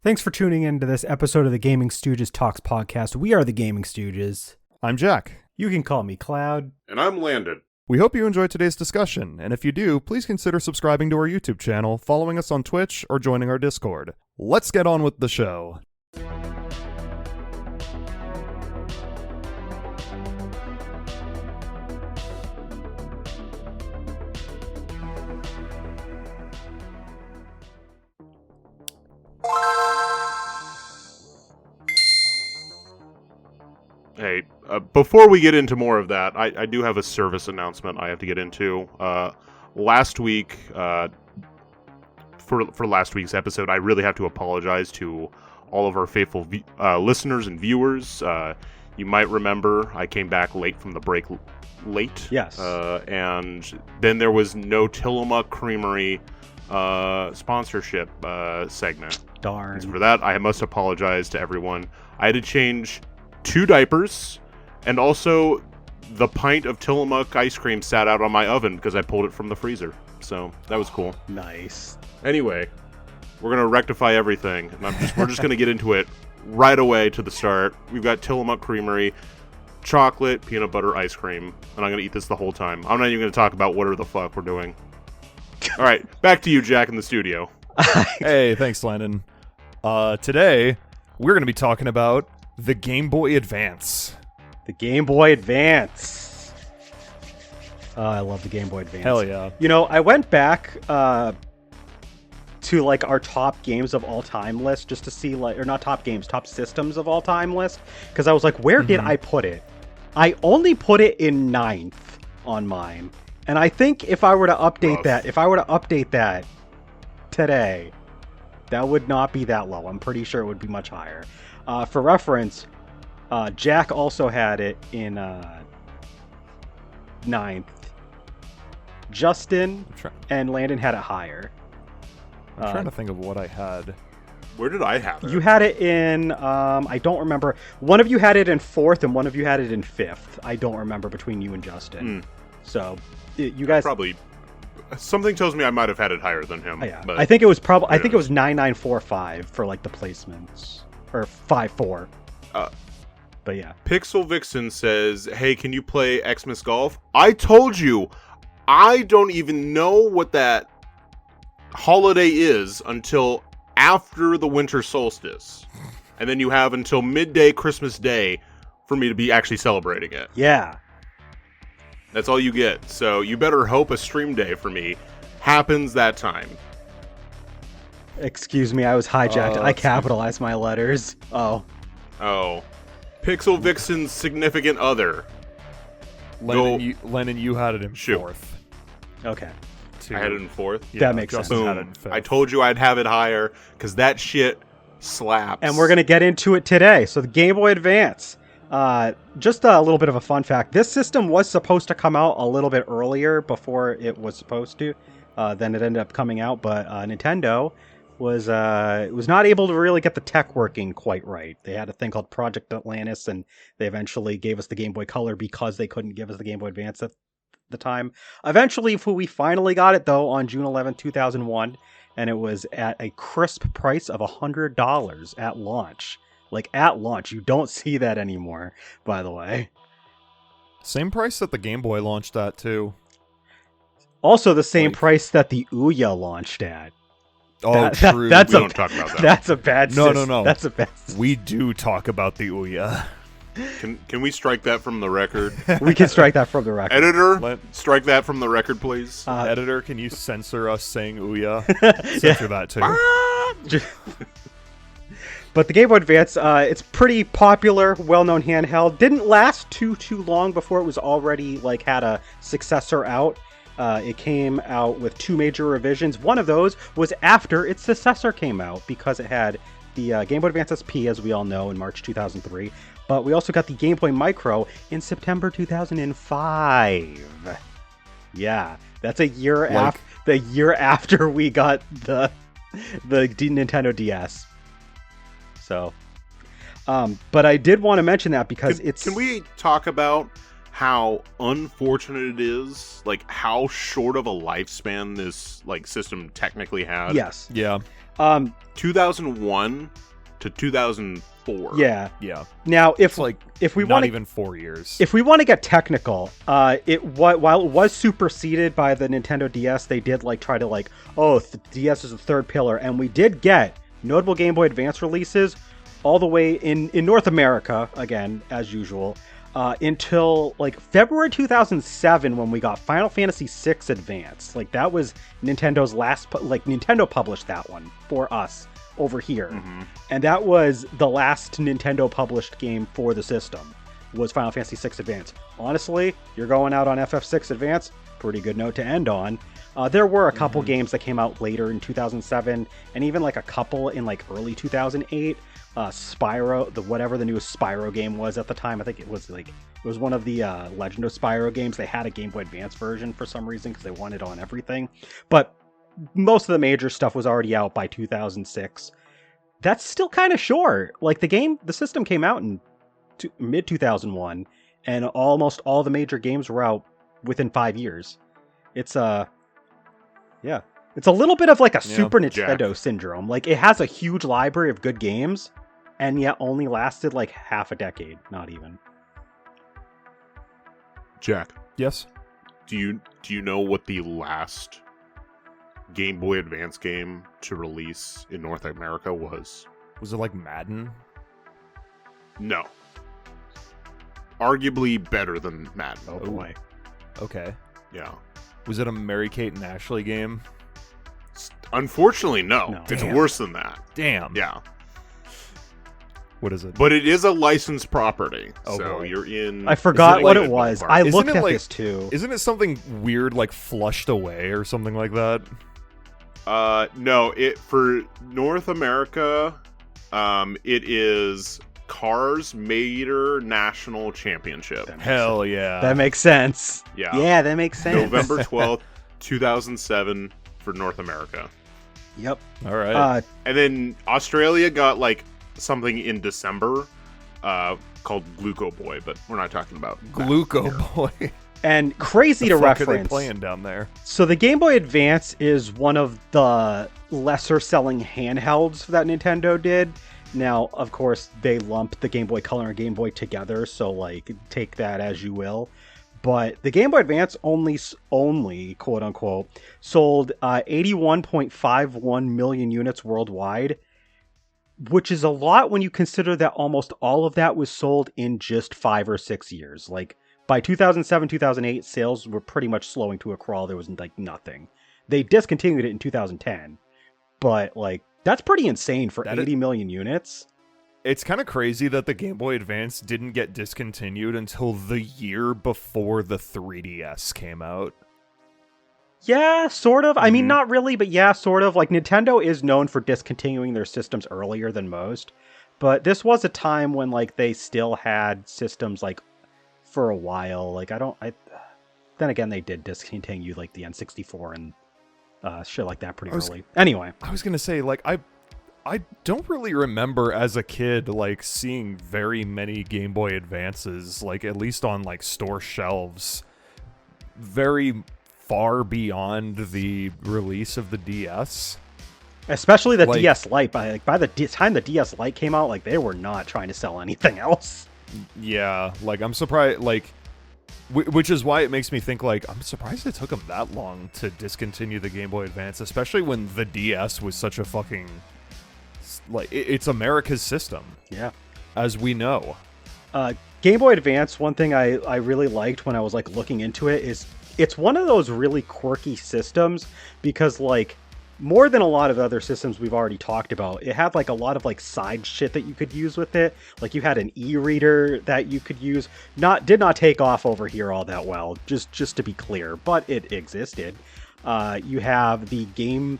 Thanks for tuning in to this episode of the Gaming Stooges Talks podcast. We are the Gaming Stooges. I'm Jack. You can call me Cloud. And I'm Landon. We hope you enjoyed today's discussion, and if you do, please consider subscribing to our YouTube channel, following us on Twitch, or joining our Discord. Let's get on with the show. Hey, before we get into more of that, I do have a service announcement I have to get into. Last week, for last week's episode, I really have to apologize to all of our faithful listeners and viewers. You might remember I came back late from the break. Yes. And then there was no Tillamook Creamery sponsorship segment. Darn. And for that, I must apologize to everyone. I had to change 2 diapers, and also the pint of Tillamook ice cream sat out on my oven because I pulled it from the freezer. So that was cool. Nice. Anyway, we're gonna rectify everything, and we're just gonna get into it right away to the start. We've got Tillamook Creamery, chocolate, peanut butter, ice cream, and I'm gonna eat this the whole time. I'm not even gonna talk about whatever the fuck we're doing. All right, back to you, Jack, in the studio. Hey, thanks, Landon. Today, we're going to be talking about the Game Boy Advance. The Game Boy Advance. I love the Game Boy Advance. Hell yeah. You know, I went back to like our top games of all time list just to see or not top games, top systems of all time list, because I was like, where did I put it? I only put it in 9th on mine. And I think if I were to update that today, that would not be that low. I'm pretty sure it would be much higher. For reference, Jack also had it in 9th. Justin and Landon had it higher. I'm trying to think of what I had. Where did I have it? You had it in, I don't remember. One of you had it in 4th and one of you had it in 5th. I don't remember between you and Justin. So, you guys... Probably. Something tells me I might have had it higher than him. Yeah. But I think it was probably. I think it was 9945 for like the placements, or 54. But yeah. Pixel Vixen says, "Hey, can you play Xmas Golf?" I told you, I don't even know what that holiday is until after the winter solstice, and then you have until midday Christmas Day for me to be actually celebrating it. Yeah. That's all you get. So you better hope a stream day for me happens that time. Excuse me, I was hijacked. I capitalized my letters. Oh. Pixel Vixen's significant other. Lennon, you had it in 4th. Okay. I had it in 4th? Yeah, that makes sense. Had it in 5th. I told you I'd have it higher, because that shit slaps. And we're going to get into it today. So the Game Boy Advance. Just a little bit of a fun fact. This system was supposed to come out a little bit earlier before it was supposed to. Then it ended up coming out, but Nintendo was not able to really get the tech working quite right. They had a thing called Project Atlantis, and they eventually gave us the Game Boy Color because they couldn't give us the Game Boy Advance at the time. Eventually, we finally got it, though, on June 11, 2001, and it was at a crisp price of $100 at launch. Like, at launch. You don't see that anymore, by the way. Same price that the Game Boy launched at, too. Also the same price that the Ouya launched at. Oh, true. We don't talk about that. That's a bad No. That's a bad system. We do talk about the Ouya. Can we strike that from the record? We can strike that from the record. Editor, strike that from the record, please. Editor, can you censor us saying Ouya? Censor that, too. But the Game Boy Advance, it's pretty popular, well-known handheld. Didn't last too long before it was already had a successor out. It came out with 2 major revisions. One of those was after its successor came out because it had the Game Boy Advance SP, as we all know, in March 2003. But we also got the Game Boy Micro in September 2005. Yeah, that's a year after we got the Nintendo DS. So, but I did want to mention that because Can we talk about how unfortunate it is, like how short of a lifespan this like system technically had. Yes. Yeah. 2001 to 2004. Yeah. Yeah. Now, It's like if we not want even 4 years. if we want to get technical, while it was superseded by the Nintendo DS, they did like try to like, DS is the third pillar, and we did get notable Game Boy Advance releases all the way in North America, again as usual, until like February 2007 when we got Final Fantasy VI Advance. Like that was Nintendo's last, like Nintendo published that one for us over here, and that was the last Nintendo published game for the system, was Final Fantasy VI Advance. Honestly, you're going out on FF6 Advance, pretty good note to end on. There were a couple games that came out later in 2007, and even like a couple in like early 2008. Spyro, whatever the newest Spyro game was at the time, I think it was one of the Legend of Spyro games. They had a Game Boy Advance version for some reason because they wanted it on everything, but most of the major stuff was already out by 2006. That's still kind of short. Like the system came out in mid 2001, and almost all the major games were out within 5 years. It's it's a little bit of like a Super Nintendo syndrome. Like it has a huge library of good games, and yet only lasted like half a decade, not even. Jack, Yes. do you know what the last Game Boy Advance game to release in North America was? Was it like Madden? No. Arguably better than Madden. Oh boy. Okay. Yeah. Was it a Mary-Kate and Ashley game? Unfortunately, no. No. It's Damn. worse than that. Damn. Yeah. What is it? But it is a licensed property. Oh, so boy. you're in... I forgot what like it was. ballpark. I Isn't looked it at like- this too. Isn't it something weird like Flushed Away or something like that? No, for North America, it is Cars Mater National Championship. Hell yeah. That makes sense. Yeah. Yeah, that makes sense. November 12th, 2007 for North America. Yep. All right. And then Australia got like something in December called Gluco Boy, but we're not talking about that. Gluco Boy. And crazy The to fuck are they reference. playing down there? So the Game Boy Advance is one of the lesser selling handhelds that Nintendo did. Now, of course, they lump the Game Boy Color and Game Boy together, so like take that as you will. But the Game Boy Advance only quote unquote sold 81.51 million units worldwide, which is a lot when you consider that almost all of that was sold in just 5 or 6 years. Like by 2007, 2008, sales were pretty much slowing to a crawl. There was like nothing. They discontinued it in 2010, but like that's pretty insane for 80 million units. It's kind of crazy that the Game Boy Advance didn't get discontinued until the year before the 3DS came out. Yeah, sort of. I mean, not really, but yeah, sort of. Like, Nintendo is known for discontinuing their systems earlier than most, but this was a time when, like, they still had systems, like, for a while. Like, then again, they did discontinue, like, the N64 and shit like that pretty early. Anyway. I was gonna say, like, I don't really remember as a kid, like, seeing very many Game Boy Advances, like, at least on, like, store shelves, very far beyond the release of the DS. Especially the Like- DS Lite. By the time the DS Lite came out, like, they were not trying to sell anything else. Yeah, like, I'm surprised, like, which is why it makes me think, like, I'm surprised it took them that long to discontinue the Game Boy Advance, especially when the DS was such a fucking, like, it's America's system, Yeah. as we know. Game Boy Advance, one thing I really liked when I was, like, looking into it is it's one of those really quirky systems because, like, more than a lot of other systems we've already talked about, it had, like, a lot of, like, side shit that you could use with it. Like, you had an e-reader that you could use. Did not take off over here all that well, just to be clear, but it existed. You have the Game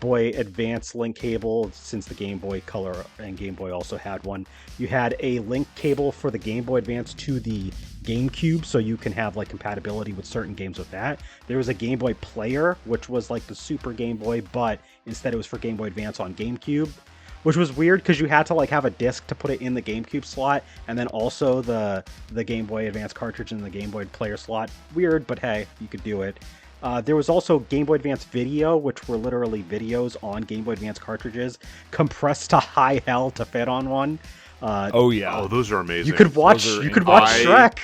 Boy Advance link cable, since the Game Boy Color and Game Boy also had one. You had a link cable for the Game Boy Advance to the GameCube, so you can have like compatibility with certain games with that. There was a Game Boy Player, which was like the Super Game Boy, but instead it was for Game Boy Advance on GameCube. which was weird because you had to like have a disc to put it in the GameCube slot, and then also the Game Boy Advance cartridge in the Game Boy player slot. Weird, but hey, you could do it. There was also Game Boy Advance Video, which were literally videos on Game Boy Advance cartridges compressed to high hell to fit on one. Oh yeah, oh those are amazing. You could watch Shrek.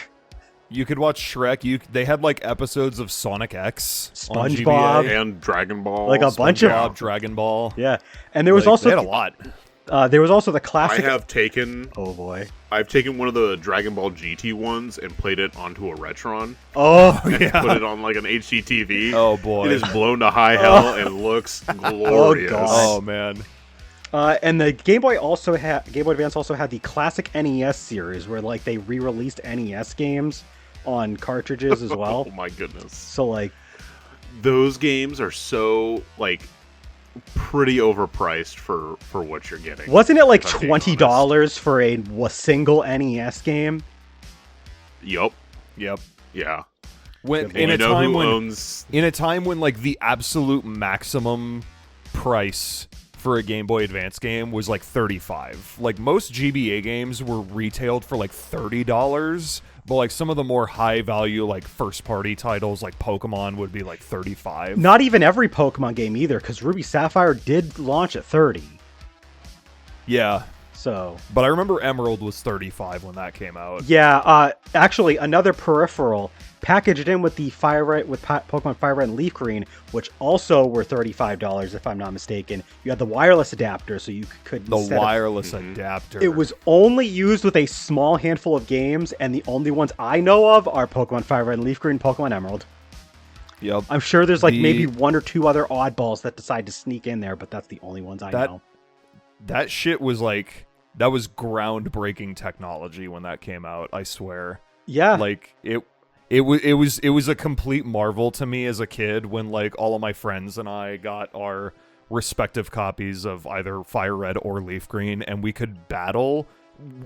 You could watch Shrek. They had like episodes of Sonic X, SpongeBob, and Dragon Ball, like a bunch of Dragon Ball. Yeah, and there was also they had a lot. There was also the classic. Oh boy, I've taken one of the Dragon Ball GT ones and played it onto a Retron. Oh yeah, put it on like an HDTV. Oh boy, it is blown to high hell and looks glorious. Oh man. And the Game Boy Advance also had the classic NES series where like they re-released NES games on cartridges as well. Oh my goodness. So like those games are so like pretty overpriced for what you're getting. Wasn't it like $20 for a single NES game? Yep. Yeah. In a time when like the absolute maximum price for a Game Boy Advance game was like $35. Like most GBA games were retailed for like $30, but like some of the more high value like first party titles like Pokemon would be like $35. Not even every Pokemon game either, because Ruby Sapphire did launch at $30. Yeah. So, but I remember Emerald was $35 when that came out. Yeah, actually, another peripheral packaged in with the Pokemon Fire Red and Leaf Green, which also were $35 if I'm not mistaken. You had the wireless adapter, so you could adapter. It was only used with a small handful of games, and the only ones I know of are Pokemon Fire Red and Leaf Green, Pokemon Emerald. Yep. I'm sure there's like maybe one or two other oddballs that decide to sneak in there, but that's the only ones I know. That shit was like, that was groundbreaking technology when that came out, I swear. Yeah. Like it was a complete marvel to me as a kid when like all of my friends and I got our respective copies of either Fire Red or Leaf Green, and we could battle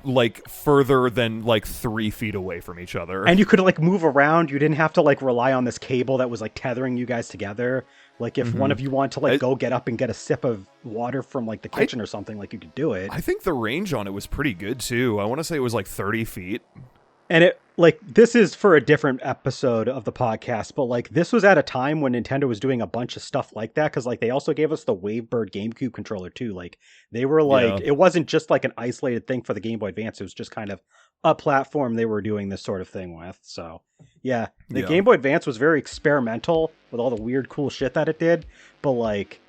like further than like 3 feet away from each other. And you could like move around. You didn't have to like rely on this cable that was like tethering you guys together. Like if one of you wanted to like go get up and get a sip of water from like the kitchen or something, like you could do it. I think the range on it was pretty good too. I want to say it was like 30 feet. And it like, this is for a different episode of the podcast, but like this was at a time when Nintendo was doing a bunch of stuff like that. Cause like they also gave us the Wavebird GameCube controller too. Like they were like, It wasn't just like an isolated thing for the Game Boy Advance. It was just kind of a platform they were doing this sort of thing with. So yeah, the Game Boy Advance was very experimental with all the weird, cool shit that it did. But like,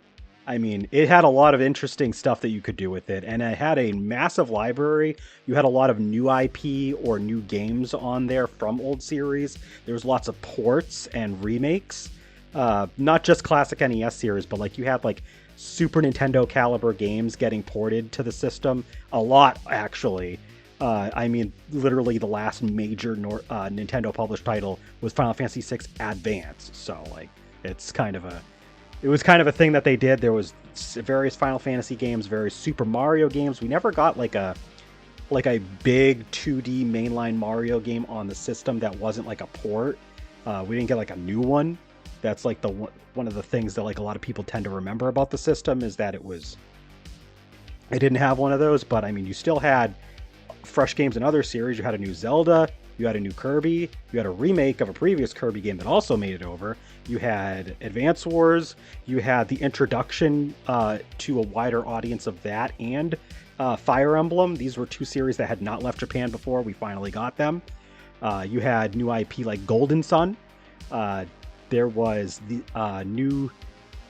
I mean, it had a lot of interesting stuff that you could do with it, and it had a massive library. You had a lot of new IP or new games on there from old series. There was lots of ports and remakes, not just classic NES series, but like you had like Super Nintendo caliber games getting ported to the system. A lot, actually. I mean, literally the last major Nintendo published title was Final Fantasy VI Advance. So like, it was kind of a thing that they did. There was various Final Fantasy games, various Super Mario games. We never got like a big 2D mainline Mario game on the system that wasn't like a port. We didn't get like a new one. That's like one of the things that like a lot of people tend to remember about the system is that it didn't have one of those. But I mean, you still had fresh games in other series. You had a new Zelda. You had a new Kirby. You had a remake of a previous Kirby game that also made it over. You had Advance Wars. You had the introduction to a wider audience of that and Fire Emblem. These were two series that had not left Japan before. We finally got them. You had new IP like Golden Sun. There was the new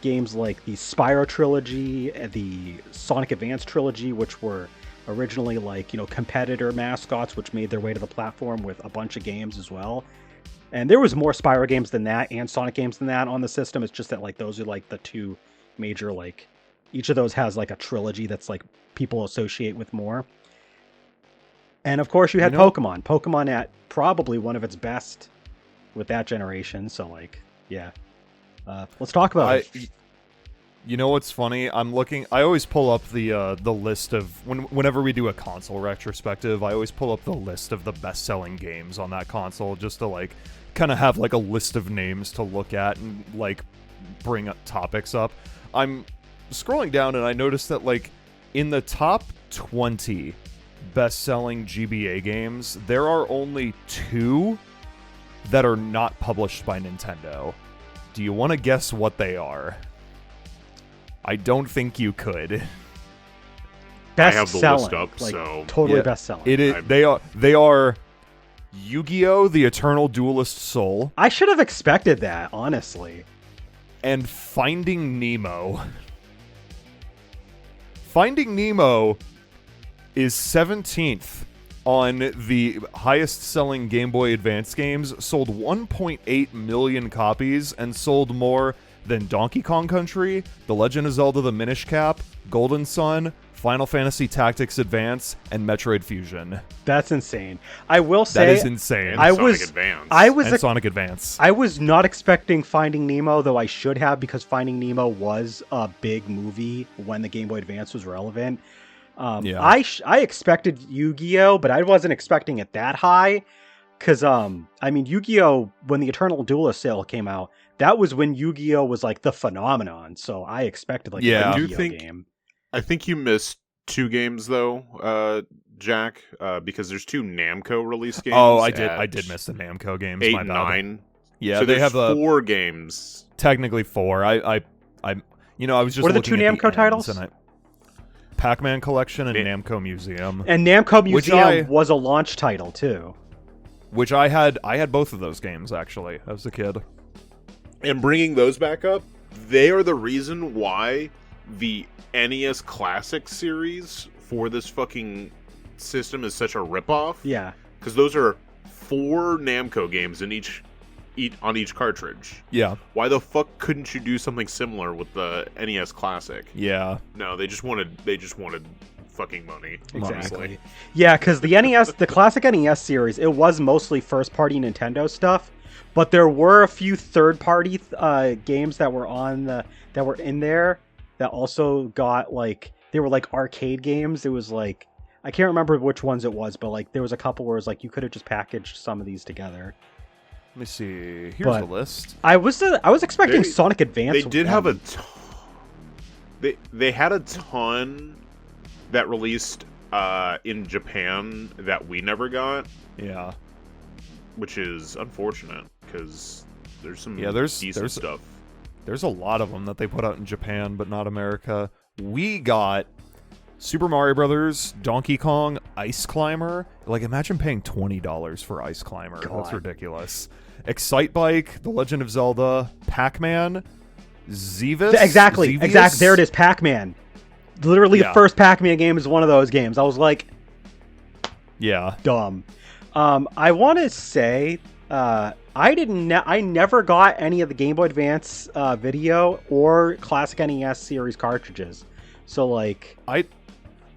games like the Spyro trilogy, the Sonic Advance trilogy, which were originally like, you know, competitor mascots, which made their way to the platform with a bunch of games as well. And there was more Spyro games than that and Sonic games than that on the system. It's just that like those are like the two major, like each of those has like a trilogy that's like people associate with more. And of course you had Pokemon at probably one of its best with that generation. So like, yeah, let's talk about it. You know what's funny? I always pull up the list of whenever we do a console retrospective. I always pull up the list of the best-selling games on that console just to like kind of have like a list of names to look at and like bring up topics up. I'm scrolling down and I noticed that like In the top 20 best-selling GBA games, there are only 2 that are not published by Nintendo. Do you want to guess what they are? I don't think you could. I have the Best-selling, list up, like, so totally Yeah, best-selling. It is. They are Yu-Gi-Oh! The Eternal Duelist Soul I should have expected that, honestly. and Finding Nemo. Finding Nemo is 17th on the highest-selling Game Boy Advance games, sold 1.8 million copies, and sold more than Donkey Kong Country, The Legend of Zelda: The Minish Cap, Golden Sun, Final Fantasy Tactics Advance, and Metroid Fusion. That's insane. I will say That is insane. and I Sonic was- Advance. And Sonic Advance. I was not expecting Finding Nemo, though I should have, because Finding Nemo was a big movie when the Game Boy Advance was relevant. Yeah. I expected Yu-Gi-Oh, but I wasn't expecting it that high. Because, I mean, Yu-Gi-Oh, when the Eternal Duelist sale came out, that was when Yu-Gi-Oh was like the phenomenon. So I expected like Yeah. a I do Yu-Gi-Oh think- game. I think you missed 2 games though, Jack, because there's 2 Namco release games. Oh, I did. at I did miss the Namco games. 8 my and bad. 9. Yeah, so they there's have 4 games. technically 4. I was just. What are the looking 2 at Namco ends, titles? and Pac-Man Collection and Na- Namco Museum, And Namco Which Museum was a launch title too. which I had both of those games actually as a kid. And bringing those back up, they are the reason why the NES Classic series for this fucking system is such a ripoff. Yeah. Because those are 4 Namco games in on each cartridge. Yeah, Why the fuck couldn't you do something similar with the NES Classic? yeah. No, they just wanted fucking money. Money. Exactly. Yeah, because the NES, the classic NES series, it was mostly first-party Nintendo stuff, but there were a few third-party games that were in there that also got like they were like arcade games. It was like I can't remember which ones it was, but like there was a couple where it was like you could have just packaged some of these together. Let me see. Here's But- the list. I was expecting They- Sonic Advance. They did have a they had a ton that released in Japan that we never got, Yeah, which is unfortunate because there's some there's decent stuff. there's a lot of them that they put out in Japan, but not America. We got Super Mario Brothers, Donkey Kong, Ice Climber. Like, imagine paying $20 for Ice Climber. That's God. ridiculous. Excite Bike, The Legend of Zelda, Pac-Man, Xevious. exactly. Xevious? There it is, Pac-Man. Literally, Yeah. the first Pac-Man game is one of those games. I was like, Yeah. dumb. I want to say I never got any of the Game Boy Advance video or classic NES series cartridges. So like,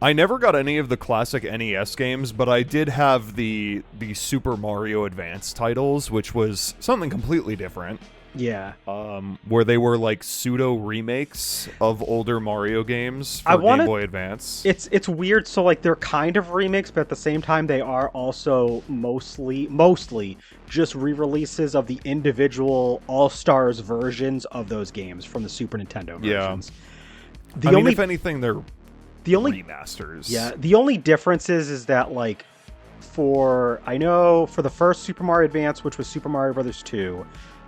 I never got any of the classic NES games, but I did have the Super Mario Advance titles, which was something completely different. yeah, Where they were like pseudo remakes of older Mario games for I wanna- Game Boy Advance. it's weird. So like, they're kind of remakes, but at the same time, they are also mostly just re-releases of the individual All-Stars versions of those games from the Super Nintendo Yeah. versions. I mean, if anything, they're the only remasters. Yeah, the only difference is that like I know for the first Super Mario Advance, which was Super Mario Brothers 2,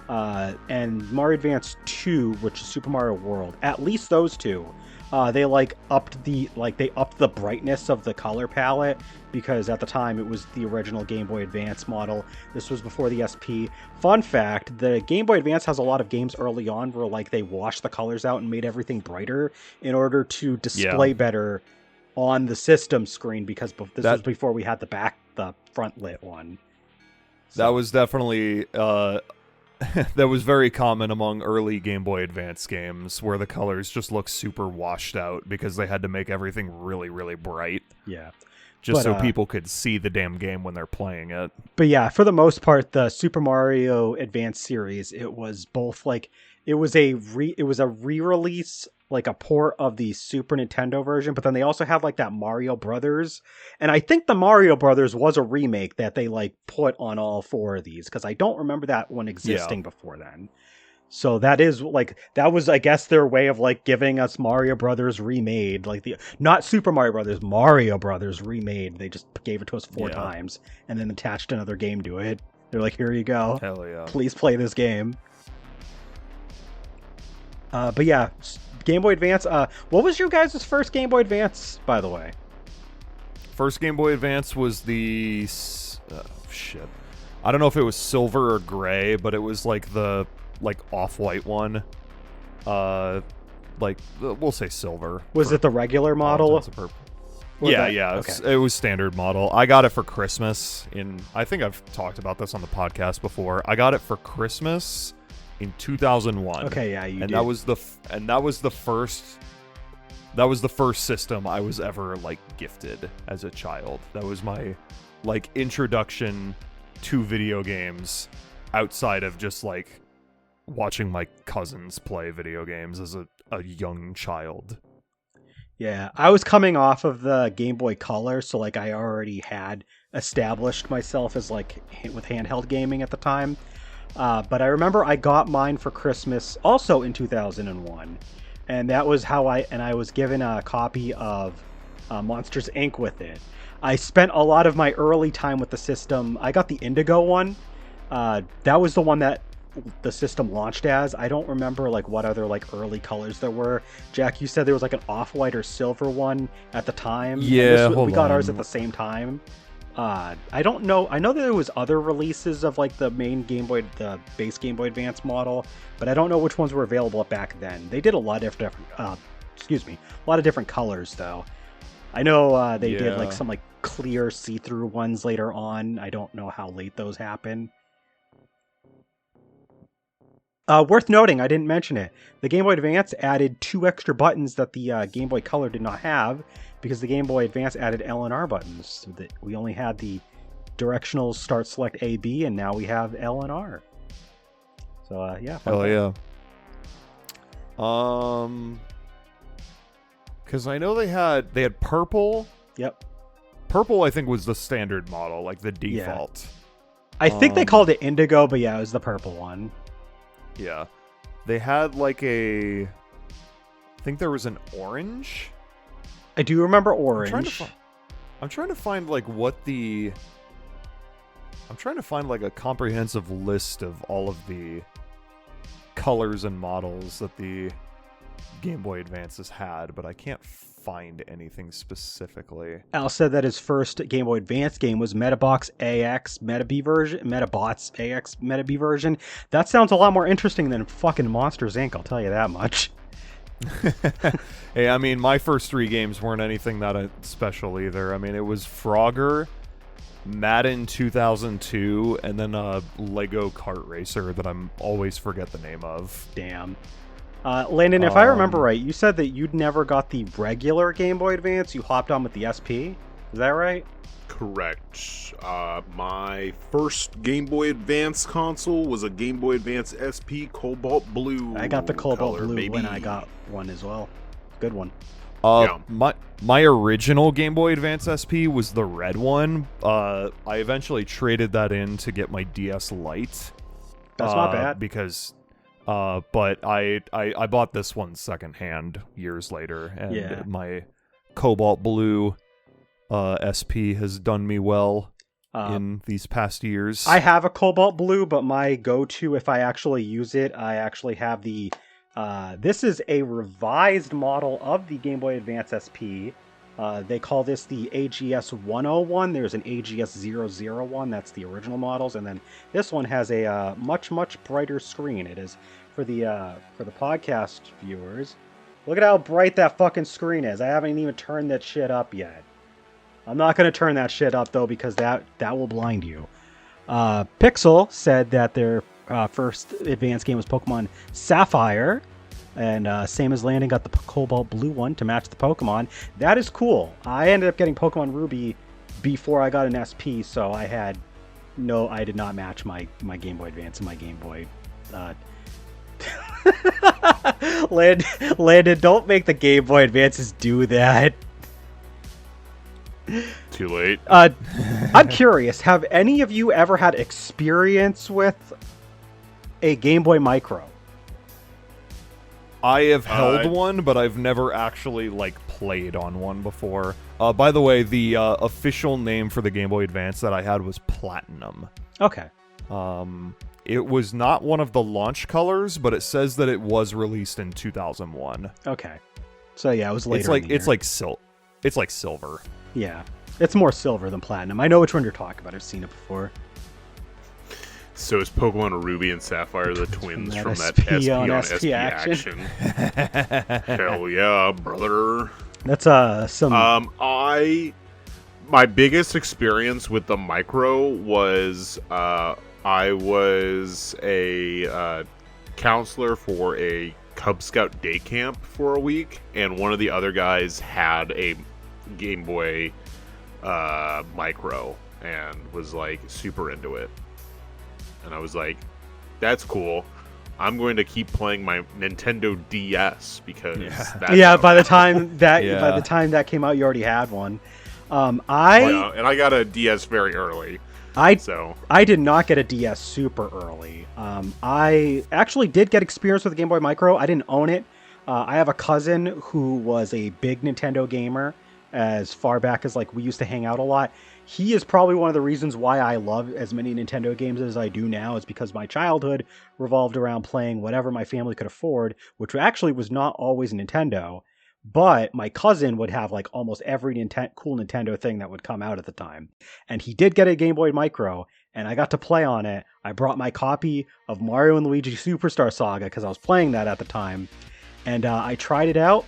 and Mario Advance 2, which is Super Mario World, at least those two, they upped the brightness of the color palette, because at the time it was the original Game Boy Advance model. This was before the SP. Fun fact, the Game Boy Advance has a lot of games early on where like they washed the colors out and made everything brighter in order to display better on the system screen, because this was before we had the front lit one. That was definitely that was very common among early Game Boy Advance games, where the colors just look super washed out because they had to make everything really, really bright, Yeah. just But, so people could see the damn game when they're playing it. But yeah, for the most part, the Super Mario Advance series, it was both like it was a re-release, like a port of the Super Nintendo version, but then they also have like that Mario Brothers, and I think the Mario Brothers was a remake that they like put on all 4 of these, because I don't remember that one existing before then. So that was, I guess, their way of like giving us Mario Brothers remade, like not Super Mario Brothers, Mario Brothers remade. They just gave it to us 4 times and then attached another game to it. They're like, here you go. Hell yeah. Please play this game. But yeah, Game Boy Advance. What was your guys' first Game Boy Advance, by the way? First Game Boy Advance was the shit. I don't know if it was silver or gray, but it was like the off-white one. We'll say silver. Was it the regular model? Yeah. Okay. It was standard model. I got it for Christmas I think I've talked about this on the podcast before. I got it for Christmas in 2001. Okay, yeah, you did. That was the first system I was ever like gifted as a child. That was my like introduction to video games outside of just like watching my cousins play video games as a young child. Yeah, I was coming off of the Game Boy Color, so like I already had established myself as like with handheld gaming at the time. But I remember I got mine for Christmas also in 2001, and that was how I was given a copy of Monsters Inc. with it. I spent a lot of my early time with the system. I got the Indigo one. That was the one that the system launched as. I don't remember like what other like early colors there were. Jack, you said there was like an off-white or silver one at the time. Yeah, we got ours at the same time. I don't know. I know there was other releases of like the main Game Boy, the base Game Boy Advance model, but I don't know which ones were available back then. They did a lot of different, a lot of different colors though. I know they did like some like clear see-through ones later on. I don't know how late those happen. Worth noting, I didn't mention it. The Game Boy Advance added 2 extra buttons that the Game Boy Color did not have, because the Game Boy Advance added L and R buttons. So that we only had the directional start select A, B, and now we have L and R. So yeah. Hell yeah. Because I know they had purple. Yep. Purple, I think, was the standard model, like the default. I think they called it Indigo, but yeah, it was the purple one. Yeah. They had like I think there was an orange. I do remember orange. I'm trying to find like a comprehensive list of all of the colors and models that the Game Boy Advances had, but I can't find anything specifically. Al said that his first Game Boy Advance game was Metabots AX Meta B version. That sounds a lot more interesting than fucking Monsters Inc., I'll tell you that much. Hey, I mean, my first 3 games weren't anything that special either. I mean, it was Frogger, Madden 2002, and then a Lego Kart Racer that I'm always forget the name of. Damn. Landon, if I remember right, you said that you'd never got the regular Game Boy Advance. You hopped on with the SP. Is that right? Correct. My first Game Boy Advance console was a Game Boy Advance SP Cobalt Blue. I got the Cobalt color, Blue baby. when I got one as well. Good one. My original Game Boy Advance SP was the red one. I eventually traded that in to get my DS Lite. That's not bad. Because... but I bought this one secondhand years later, and my Cobalt Blue SP has done me well in these past years. I have a Cobalt Blue, but my go-to, if I actually use it, I actually have the... this is a revised model of the Game Boy Advance SP. They call this the AGS 101. There's an AGS 001. That's the original models, and then this one has a much brighter screen. It is for the podcast viewers. Look at how bright that fucking screen is. I haven't even turned that shit up yet. I'm not going to turn that shit up though, because that will blind you. Pixel said that their first advanced game was Pokemon Sapphire. And same as Landon, got the Cobalt Blue one to match the Pokemon. That is cool. I ended up getting Pokemon Ruby before I got an SP, so I did not match my Game Boy Advance and my Game Boy. Landon, don't make the Game Boy Advances do that. Too late. I'm curious, have any of you ever had experience with a Game Boy Micro? I have held one, but I've never actually like played on one before. By the way, the official name for the Game Boy Advance that I had was Platinum. Okay. It was not one of the launch colors, but it says that it was released in 2001. Okay. So yeah, it was later. It's like silver. Yeah, it's more silver than platinum. I know which one you're talking about. I've seen it before. So is Pokemon Ruby and Sapphire the twins from that SP SP on on SP SP action? Hell yeah, brother. That's some. My biggest experience with the Micro was I was a counselor for a Cub Scout day camp for a week, and one of the other guys had a Game Boy Micro and was like super into it. And I was like, that's cool. I'm going to keep playing my Nintendo DS because by the time that came out, you already had one. And I got a DS very early. I did not get a DS super early. I actually did get experience with the Game Boy Micro. I didn't own it. I have a cousin who was a big Nintendo gamer as far back as like we used to hang out a lot. He is probably one of the reasons why I love as many Nintendo games as I do now, is because my childhood revolved around playing whatever my family could afford, which actually was not always Nintendo. But my cousin would have like almost every cool Nintendo thing that would come out at the time. And he did get a Game Boy Micro, and I got to play on it. I brought my copy of Mario & Luigi Superstar Saga because I was playing that at the time. And I tried it out,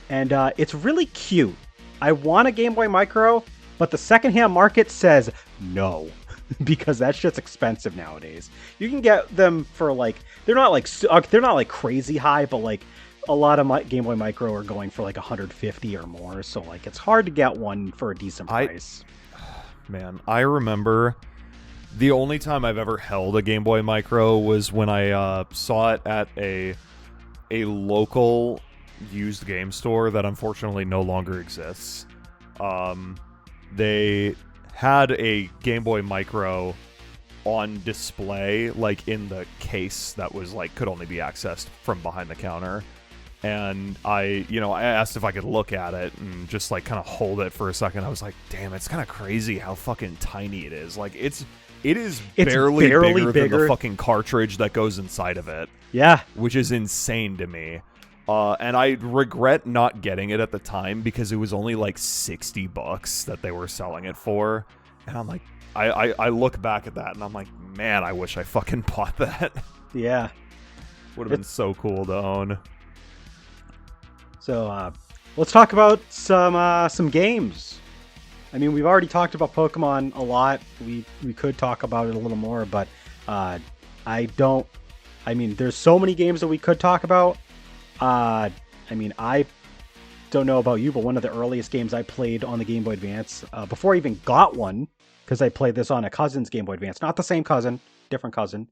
and it's really cute. I want a Game Boy Micro, but the secondhand market says no, because that's just expensive nowadays. You can get them for like, they're not like crazy high, but like a lot of Game Boy Micro are going for like 150 or more. So like it's hard to get one for a decent price. Man, I remember the only time I've ever held a Game Boy Micro was when I saw it at a local used game store that unfortunately no longer exists. They had a Game Boy Micro on display, like in the case that was like could only be accessed from behind the counter. And I asked if I could look at it and just like kind of hold it for a second. I was like, damn, it's kind of crazy how fucking tiny it is. Like it is barely bigger than the fucking cartridge that goes inside of it. Yeah. Which is insane to me. And I regret not getting it at the time because it was only like $60 that they were selling it for. And I'm like, I look back at that and I'm like, man, I wish I fucking bought that. Yeah. Would have been so cool to own. So let's talk about some games. I mean, we've already talked about Pokemon a lot. We could talk about it a little more, but there's so many games that we could talk about. I don't know about you, but one of the earliest games I played on the Game Boy Advance, before I even got one, because I played this on a cousin's Game Boy Advance, not the same cousin, different cousin,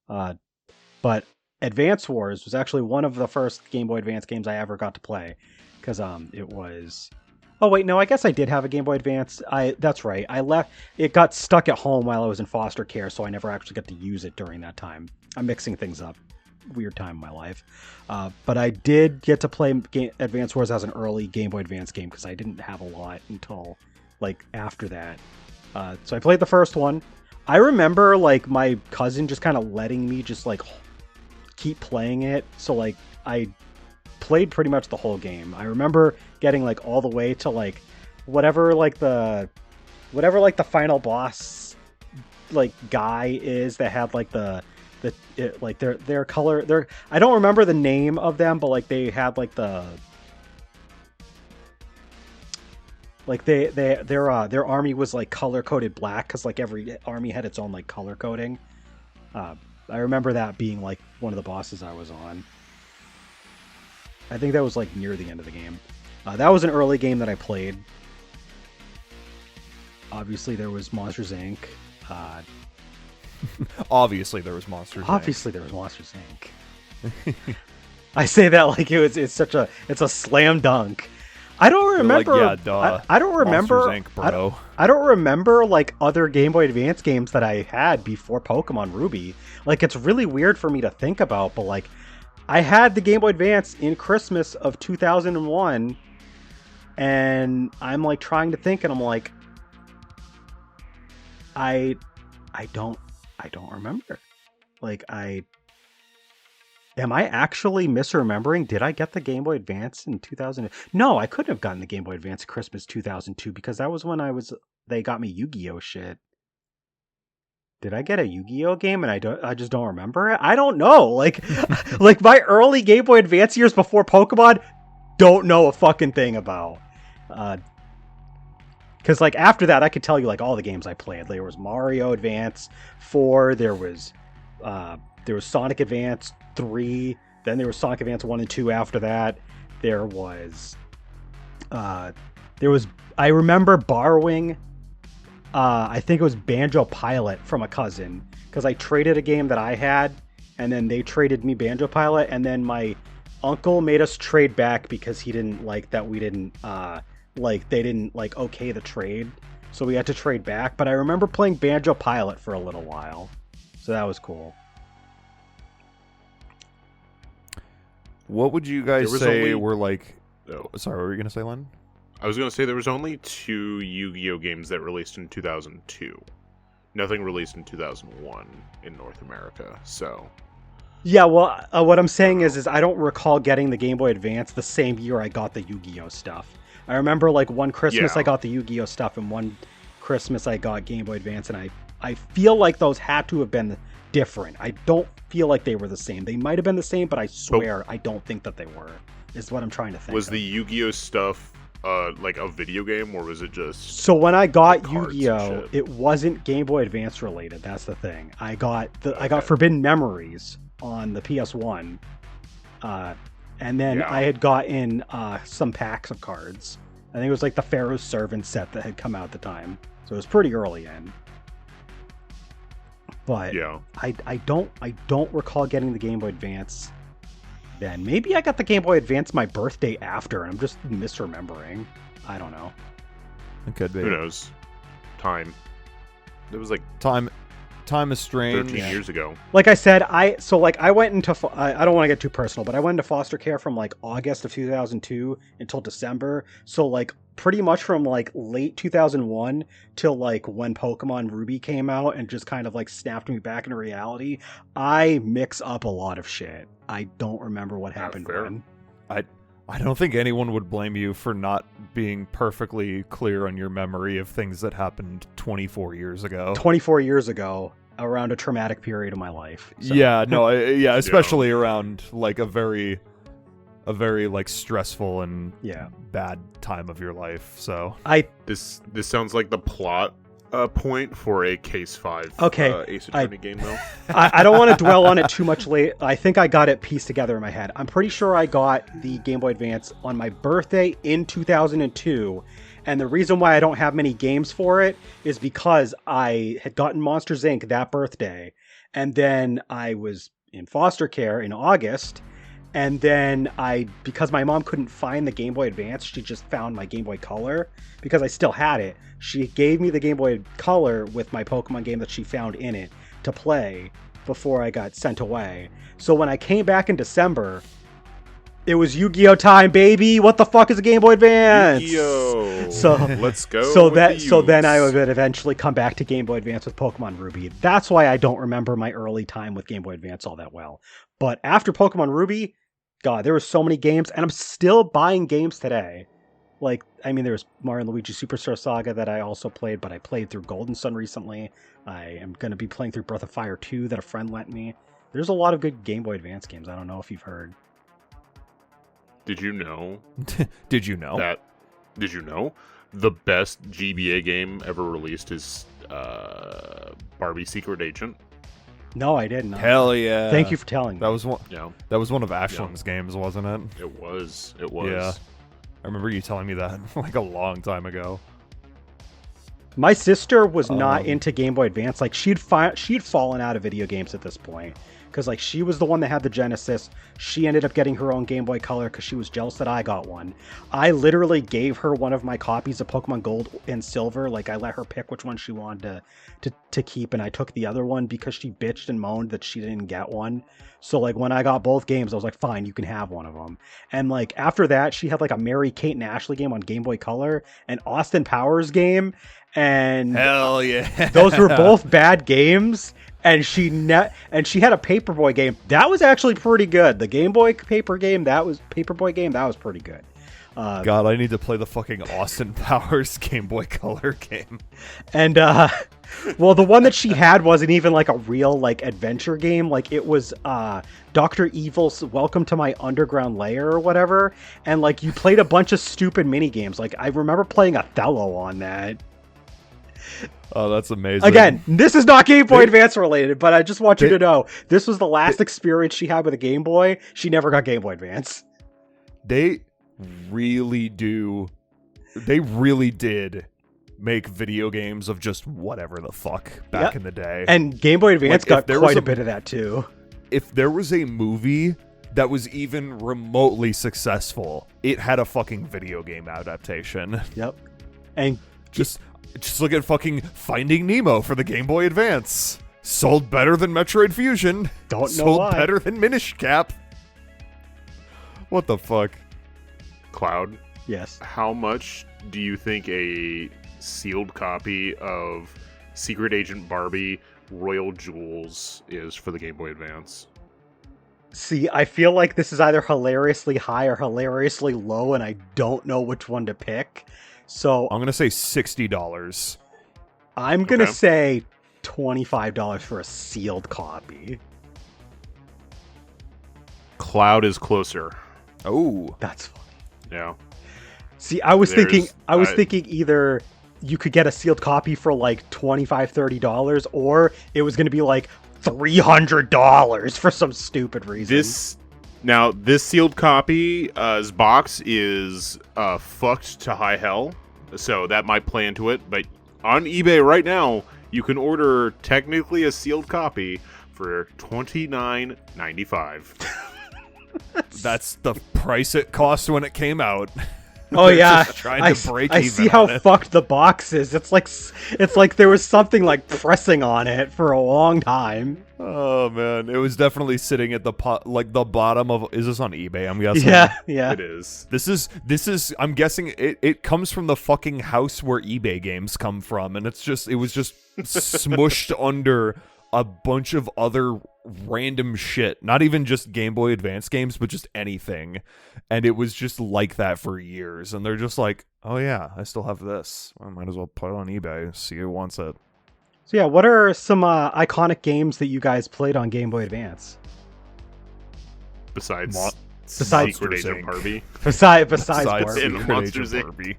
but Advance Wars was actually one of the first Game Boy Advance games I ever got to play, because it was... Oh wait, no, I guess I did have a Game Boy Advance. That's right. It got stuck at home while I was in foster care, so I never actually got to use it during that time. I'm mixing things up. Weird time in my life. But I did get to play Advance Wars as an early Game Boy Advance game because I didn't have a lot until like after that. So I played the first one. I remember like my cousin just kind of letting me just like keep playing it. So like I played pretty much the whole game. I remember getting like all the way to like whatever the final boss like guy is that had like their color. I don't remember the name of them, but like they had like their army was like color coded black because like every army had its own like color coding. I remember that being like one of the bosses I was on. I think that was like near the end of the game. That was an early game that I played. Obviously, there was Monsters Inc. Obviously, there was Monsters Inc. I say that like it's a slam dunk. I don't remember. Like, yeah, duh. I don't remember. Monsters Inc., bro. I don't remember like other Game Boy Advance games that I had before Pokemon Ruby. Like it's really weird for me to think about, but like I had the Game Boy Advance in Christmas of 2001, and I'm like trying to think, and I'm like, I don't remember. Like, am I actually misremembering? Did I get the Game Boy Advance in 2000? No, I couldn't have gotten the Game Boy Advance Christmas 2002 because that was when they got me Yu-Gi-Oh shit. Did I get a Yu-Gi-Oh game and I just don't remember it? I don't know. Like like my early Game Boy Advance years before Pokemon, don't know a fucking thing about. Because like after that, I could tell you like all the games I played. There was Mario Advance 4, there was Sonic Advance 3, then there was Sonic Advance 1 and 2 after that. There was I remember borrowing I think it was Banjo Pilot from a cousin, because I traded a game that I had, and then they traded me Banjo Pilot, and then my uncle made us trade back because he didn't like that we didn't they didn't like okay the trade, so we had to trade back. But I remember playing Banjo Pilot for a little while, so that was cool. What would you guys say were like... Oh, sorry, what were you going to say, Len? I was going to say there was only 2 Yu-Gi-Oh games that released in 2002. Nothing released in 2001 in North America, so... Yeah, well, what I'm saying is I don't recall getting the Game Boy Advance the same year I got the Yu-Gi-Oh stuff. I remember, like, one Christmas I got the Yu-Gi-Oh stuff, and one Christmas I got Game Boy Advance, and I feel like those had to have been different. I don't feel like they were the same. They might have been the same, but I swear I don't think that they were, is what I'm trying to think Was the Yu-Gi-Oh stuff... like a video game, or was it just... So when I got Yu-Gi-Oh, it wasn't Game Boy Advance related. That's the thing. I got Forbidden Memories on the PS1, and then I had gotten some packs of cards. I think it was like the Pharaoh's Servant set that had come out at the time, so it was pretty early in. But I don't recall getting the Game Boy Advance. Then maybe I got the Game Boy Advance my birthday after, and I'm just misremembering. I don't know. It could be. Who knows? Time. It was like time is strange. 13 years ago. Like I said, I went into I don't want to get too personal, but I went into foster care from like August of 2002 until December. So like pretty much from like late 2001 till like when Pokemon Ruby came out and just kind of like snapped me back into reality. I mix up a lot of shit. I don't remember what happened when. I don't think anyone would blame you for not being perfectly clear on your memory of things that happened 24 years ago. 24 years ago, around a traumatic period of my life. So. Yeah, no, especially around like a very like stressful and bad time of your life. So this sounds like the plot point for a Case 5 Ace Attorney game, though. I don't want to dwell on it too much late. I think I got it pieced together in my head. I'm pretty sure I got the Game Boy Advance on my birthday in 2002, and the reason why I don't have many games for it is because I had gotten Monsters, Inc. that birthday, and then I was in foster care in August, and then because my mom couldn't find the Game Boy Advance, she just found my Game Boy Color, because I still had it. She gave me the Game Boy Color with my Pokemon game that she found in it to play before I got sent away. So when I came back in December, it was Yu-Gi-Oh time, baby! What the fuck is a Game Boy Advance? Yu-Gi-Oh! So let's go. So then I would eventually come back to Game Boy Advance with Pokemon Ruby. That's why I don't remember my early time with Game Boy Advance all that well. But after Pokemon Ruby, God, there were so many games, and I'm still buying games today. Like, I mean, there was Mario & Luigi Superstar Saga that I also played, but I played through Golden Sun recently. I am going to be playing through Breath of Fire 2 that a friend lent me. There's a lot of good Game Boy Advance games. I don't know if you've heard. Did you know? Did you know? The best GBA game ever released is Barbie Secret Agent? No, I didn't. Hell yeah! Thank you for telling me. That was one. Yeah, that was one of Ashlyn's games, wasn't it? It was. Yeah, I remember you telling me that like a long time ago. My sister was not into Game Boy Advance. Like she'd fallen out of video games at this point. because like she was the one that had the Genesis. She ended up getting her own Game Boy Color because she was jealous that I got one. I literally gave her one of my copies of Pokemon Gold and Silver. Like I let her pick which one she wanted to keep, and I took the other one because she bitched and moaned that she didn't get one. So like when I got both games, I was like, fine, you can have one of them. And like after that, she had like a Mary Kate and Ashley game on Game Boy Color, an Austin Powers game, and hell yeah, those were both bad games. And she had a Paperboy game that was actually pretty good. The Game Boy Paperboy game that was pretty good. God, I need to play the fucking Austin Powers Game Boy Color game. And well, the one that she had wasn't even like a real like adventure game. Like it was Dr. Evil's Welcome to My Underground Lair or whatever. And like you played a bunch of stupid mini games. Like I remember playing Othello on that. Oh, that's amazing. Again, this is not Game Boy Advance related, but I just want you to know this was the last experience she had with a Game Boy. She never got Game Boy Advance. They really did make video games of just whatever the fuck back in the day. And Game Boy Advance got quite a bit of that too. If there was a movie that was even remotely successful, it had a fucking video game adaptation. Yep. And just look at fucking Finding Nemo for the Game Boy Advance. Sold better than Metroid Fusion. Don't know Sold why. better than Minish Cap. What the fuck? Cloud, yes. how much do you think a sealed copy of Secret Agent Barbie Royal Jewels is for the Game Boy Advance? See, I feel like this is either hilariously high or hilariously low, and I don't know which one to pick. So I'm gonna say $60. I'm gonna say $25 for a sealed copy. Cloud is closer. Oh, That's funny. Yeah. See, I was thinking either you could get a sealed copy for like $25-$30, or it was gonna be like $300 for some stupid reason. This sealed copy's box is fucked to high hell, so that might play into it. But on eBay right now, you can order technically a sealed copy for $29.95. that's the price it cost when it came out. Oh yeah, just trying to break I even see how on it. fucked the box is. It's like there was something like pressing on it for a long time. Oh man, it was definitely sitting at the the bottom of. Is this on eBay? I'm guessing. Yeah. It is. This is. I'm guessing it comes from the fucking house where eBay games come from, and it was just smushed under a bunch of other random shit. Not even just Game Boy Advance games, but just anything. And it was just like that for years. And they're just like, oh yeah, I still have this. I might as well put it on eBay, see who wants it. So yeah, what are some iconic games that you guys played on Game Boy Advance? Besides Secret Agent Barbie. Besides Besides Barbie. and Secret Monsters, Agent Inc.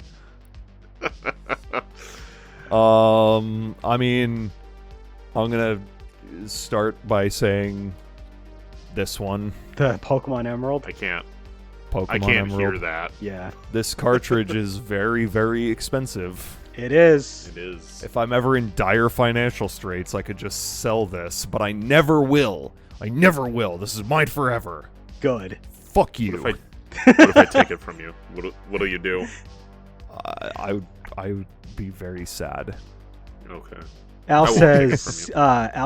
Barbie. I mean, I'm gonna start by saying this one. The Pokemon Emerald. I can't Pokemon hear Emerald. that. Yeah, This cartridge is very, very expensive. it is. It is. If I'm ever in dire financial straits, I could just sell this, but I never will. I never will. This is mine forever. Good. Fuck you. What if I take it from you? What'll you do? I would be very sad. Okay. Al I won't take it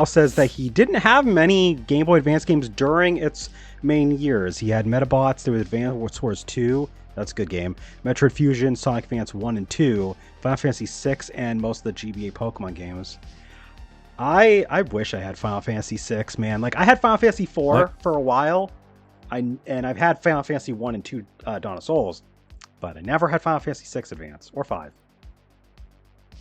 says that he didn't have many Game Boy Advance games during its main years. He had Metabots, there was Advance Wars 2, that's a good game, Metroid Fusion, Sonic Advance 1 and 2, Final Fantasy 6, and most of the GBA Pokemon games. I wish I had Final Fantasy 6, man. Like, I had Final Fantasy 4 for a while, and I've had Final Fantasy 1 and 2 Dawn of Souls, but I never had Final Fantasy 6 Advance, or 5.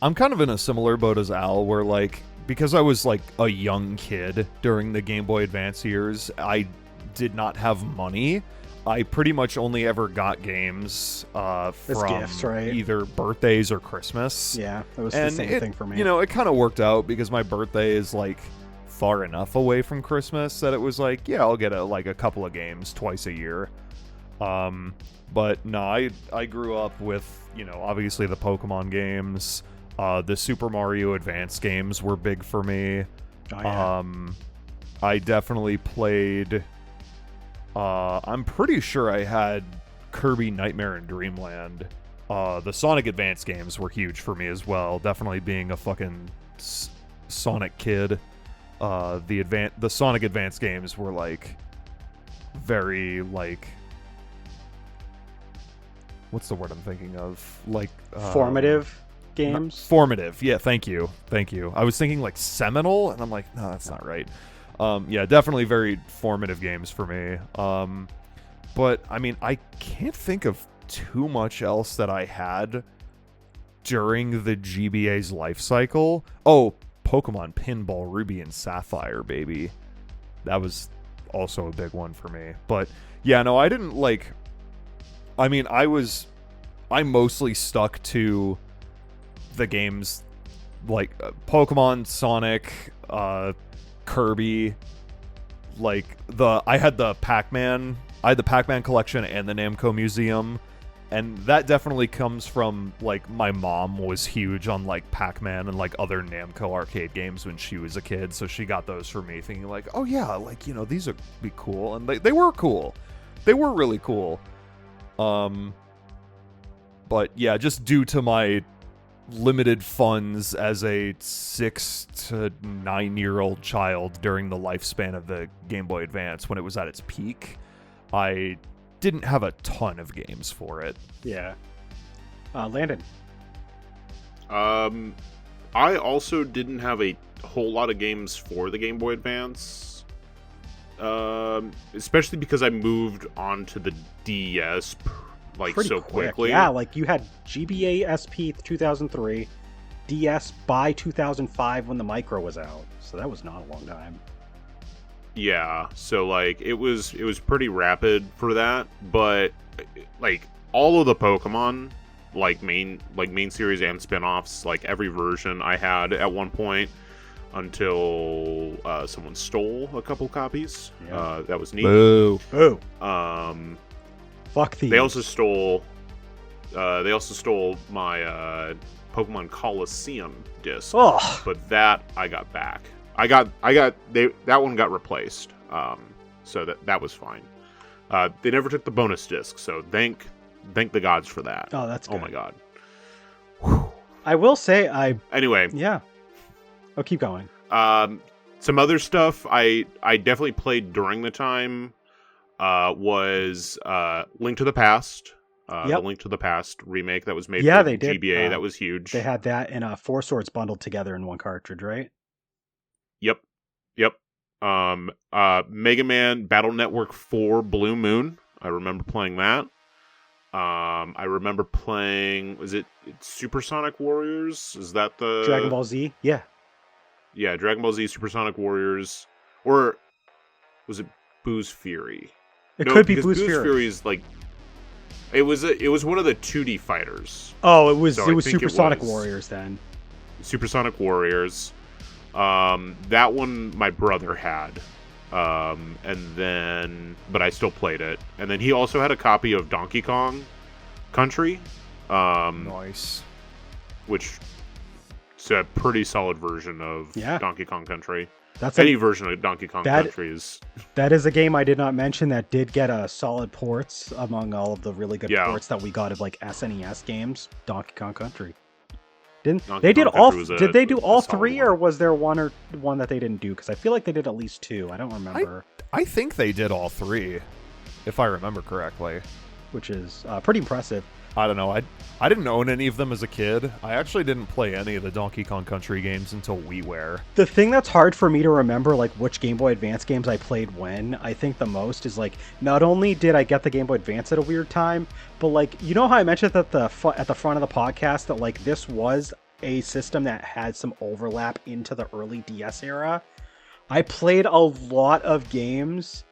I'm kind of in a similar boat as Al, where, like, because I was, like, a young kid during the Game Boy Advance years, I did not have money. I pretty much only ever got games from gifts, right? Either birthdays or Christmas. Yeah, it was the same thing for me. You know, it kind of worked out because my birthday is, like, far enough away from Christmas that it was like, yeah, I'll get a couple of games twice a year. But no, I grew up with, you know, obviously the Pokemon games. The Super Mario Advance games were big for me. Oh, yeah. I definitely played. I'm pretty sure I had Kirby Nightmare in Dreamland. The Sonic Advance games were huge for me as well. Definitely being a fucking Sonic kid. The Sonic Advance games were like very like. What's the word I'm thinking of? Like Formative games. Formative, yeah. Thank you. I was thinking like seminal, and I'm like, no, that's not right. Yeah, definitely very formative games for me. But I mean, I can't think of too much else that I had during the GBA's life cycle. Oh, Pokemon Pinball Ruby and Sapphire, baby. That was also a big one for me. But yeah, no, I didn't like. I mean, I mostly stuck to the games like Pokemon, Sonic, Kirby. Like I had the Pac-Man collection and the Namco Museum, and that definitely comes from like my mom was huge on like Pac-Man and like other Namco arcade games when she was a kid, so she got those for me, thinking like, oh yeah, like, you know, these would be cool, and they were cool. They were really cool. But yeah, just due to my limited funds as a 6 to 9-year-old child during the lifespan of the Game Boy Advance when it was at its peak, I didn't have a ton of games for it. Yeah. Landon. I also didn't have a whole lot of games for the Game Boy Advance. Especially because I moved on to the DS like Pretty so quick. quickly. Yeah, like you had GBA SP 2003, DS by 2005 when the Micro was out. So that was not a long time. Yeah, so like it was pretty rapid for that, but like all of the Pokemon, like main series and spin-offs, like every version I had at one point until someone stole a couple copies. Yeah. That was neat. Boo. Oh. Fuck thieves. They also stole my Pokemon Coliseum disc. Oh. But that I got back. That one got replaced. So that was fine. They never took the bonus disc, so thank the gods for that. Oh, that's good. Oh my god. Whew. I will say Anyway. Yeah. Oh, keep going. Some other stuff I definitely played during the time was Link to the Past. The Link to the Past remake that was made for they did. GBA. That was huge. They had that and Four Swords bundled together in one cartridge, right? Yep. Mega Man Battle Network 4 Blue Moon. I remember playing that. I remember playing, was it Supersonic Warriors? Is that the Dragon Ball Z? Yeah. Yeah, Dragon Ball Z Supersonic Warriors. Or was it Boo's Fury? It could be Boo's Fury. Fury is like it was one of the 2D fighters. Oh, it was So Supersonic Warriors then. Supersonic Warriors. That one my brother had. And then, but I still played it. And then he also had a copy of Donkey Kong Country. Nice. Which is a pretty solid version of Donkey Kong Country. Any version of Donkey Kong Country is... That is a game I did not mention that did get solid ports among all of the really good ports that we got of like SNES games. Donkey Kong Country. Did they do all three, or was there one that they didn't do? Because I feel like they did at least two. I don't remember. I think they did all three, if I remember correctly. Which is pretty impressive. I don't know. I didn't own any of them as a kid. I actually didn't play any of the Donkey Kong Country games until WiiWare. The thing that's hard for me to remember, like which Game Boy Advance games I played when, I think the most is like, not only did I get the Game Boy Advance at a weird time, but like, you know how I mentioned that at the front of the podcast that like this was a system that had some overlap into the early DS era? I played a lot of games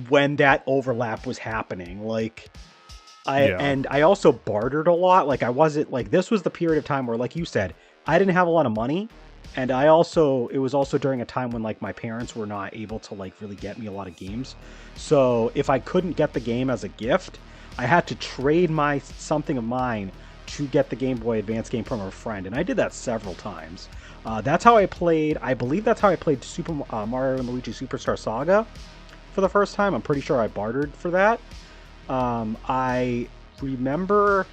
when that overlap was happening. Like, and I also bartered a lot. Like, I wasn't like, this was the period of time where, like you said, I didn't have a lot of money, and it was also during a time when like my parents were not able to like really get me a lot of games. So if I couldn't get the game as a gift, I had to trade something of mine to get the Game Boy Advance game from a friend, and I did that several times. That's how I played. I believe that's how I played Super Mario and Luigi Superstar Saga for the first time. I'm pretty sure I bartered for that. I remember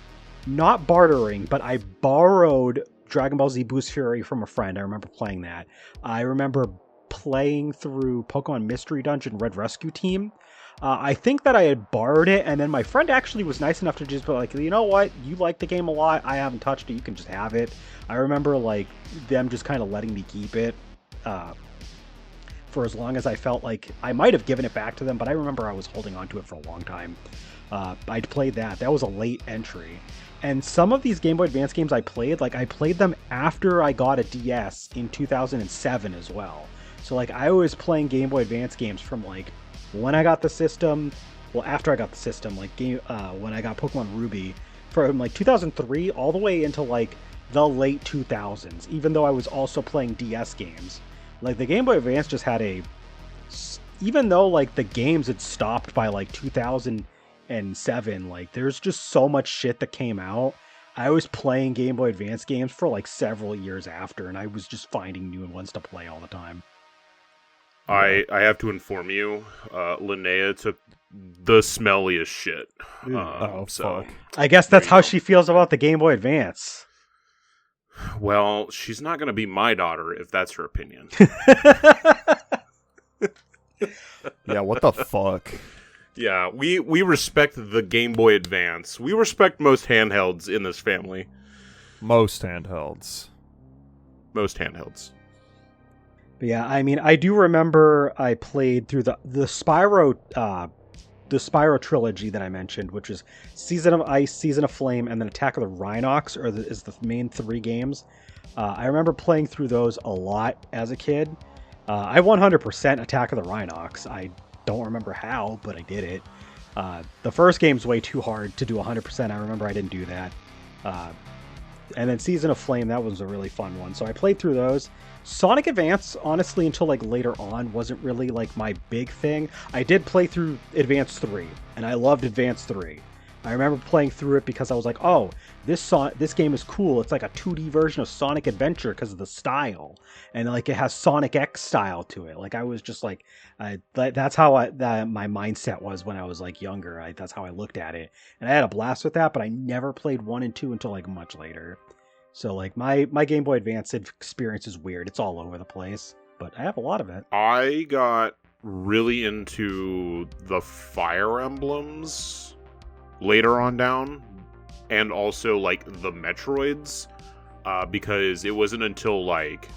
not bartering, but I borrowed Dragon Ball Z Boost Fury from a friend. I remember playing that. I remember playing through Pokemon Mystery Dungeon Red Rescue Team. I think that I had borrowed it, and then my friend actually was nice enough to just be like, you know what, you like the game a lot, I haven't touched it, you can just have it. I remember like them just kind of letting me keep it for as long as I felt like I might have given it back to them, but I remember I was holding on to it for a long time. I'd played that. That was a late entry. And some of these Game Boy Advance games I played them after I got a DS in 2007 as well. So like I was playing Game Boy Advance games from like when I got the system, well after I got the system, like when I got Pokemon Ruby, from like 2003 all the way into like the late 2000s, even though I was also playing DS games. Like the Game Boy Advance just had even though like the games had stopped by like 2007, like there's just so much shit that came out. I was playing Game Boy Advance games for like several years after, and I was just finding new ones to play all the time. I have to inform you, Linnea took the smelliest shit. Fuck. I guess that's how she feels about the Game Boy Advance. Well, she's not going to be my daughter if that's her opinion. Yeah, what the fuck? Yeah, we respect the Game Boy Advance. We respect most handhelds in this family. Most handhelds. Most handhelds. But yeah, I mean, I do remember I played through the Spyro trilogy that I mentioned, which is Season of Ice, Season of Flame, and then Attack of the Rhinox is the main 3 games. I remember playing through those a lot as a kid. I 100% Attack of the Rhinox. I don't remember how, but I did it. The first game's way too hard to do 100%. I remember I didn't do that. And then Season of Flame, that was a really fun one. So I played through those. Sonic Advance, honestly, until like later on, wasn't really like my big thing. I did play through Advance 3, and I loved Advance 3. I remember playing through it because I was like, oh, this game is cool. It's like a 2D version of Sonic Adventure because of the style. And like it has Sonic X style to it. Like I was just like, that's how my mindset was when I was like younger. That's how I looked at it. And I had a blast with that, but I never played 1 and 2 until like much later. So like my Game Boy Advance experience is weird. It's all over the place, but I have a lot of it. I got really into the Fire Emblems later on down, and also like the Metroids, because it wasn't until like,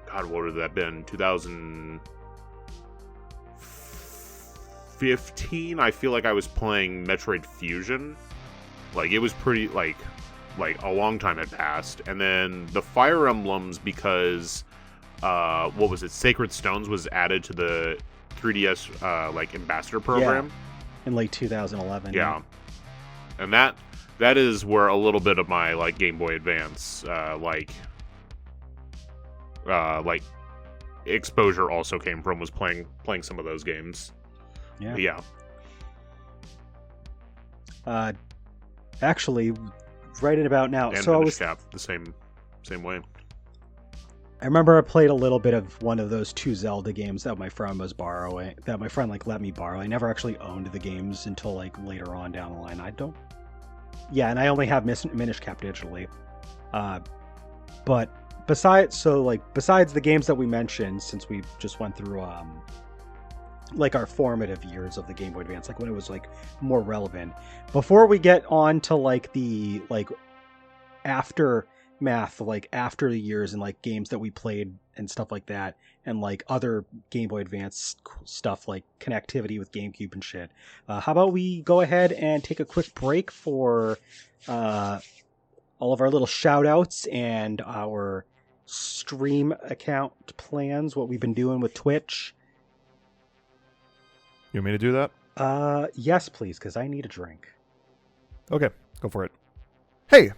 God, what would that have been? 2015. I feel like I was playing Metroid Fusion. Like it was pretty like a long time had passed. And then the Fire Emblems, because what was it, Sacred Stones was added to the 3DS like ambassador program. Yeah. In late 2011. Yeah. And that is where a little bit of my like Game Boy Advance like exposure also came from, was playing some of those games. Yeah. But yeah. Actually, right in about now. And so I was Cap the same way. I remember I played a little bit of one of those 2 Zelda games that my friend was borrowing, that my friend like let me borrow. I never actually owned the games until like later on down the line. And I only have Minish Cap digitally. But besides the games that we mentioned, since we just went through like our formative years of the Game Boy Advance, like when it was like more relevant, before we get on to like the like aftermath, like after the years and like games that we played and stuff like that, and like other Game Boy Advance stuff like connectivity with GameCube and shit, how about we go ahead and take a quick break for all of our little shout outs and our stream account plans, what we've been doing with Twitch. You want me to do that? Yes, please, because I need a drink. Okay, go for it. Hey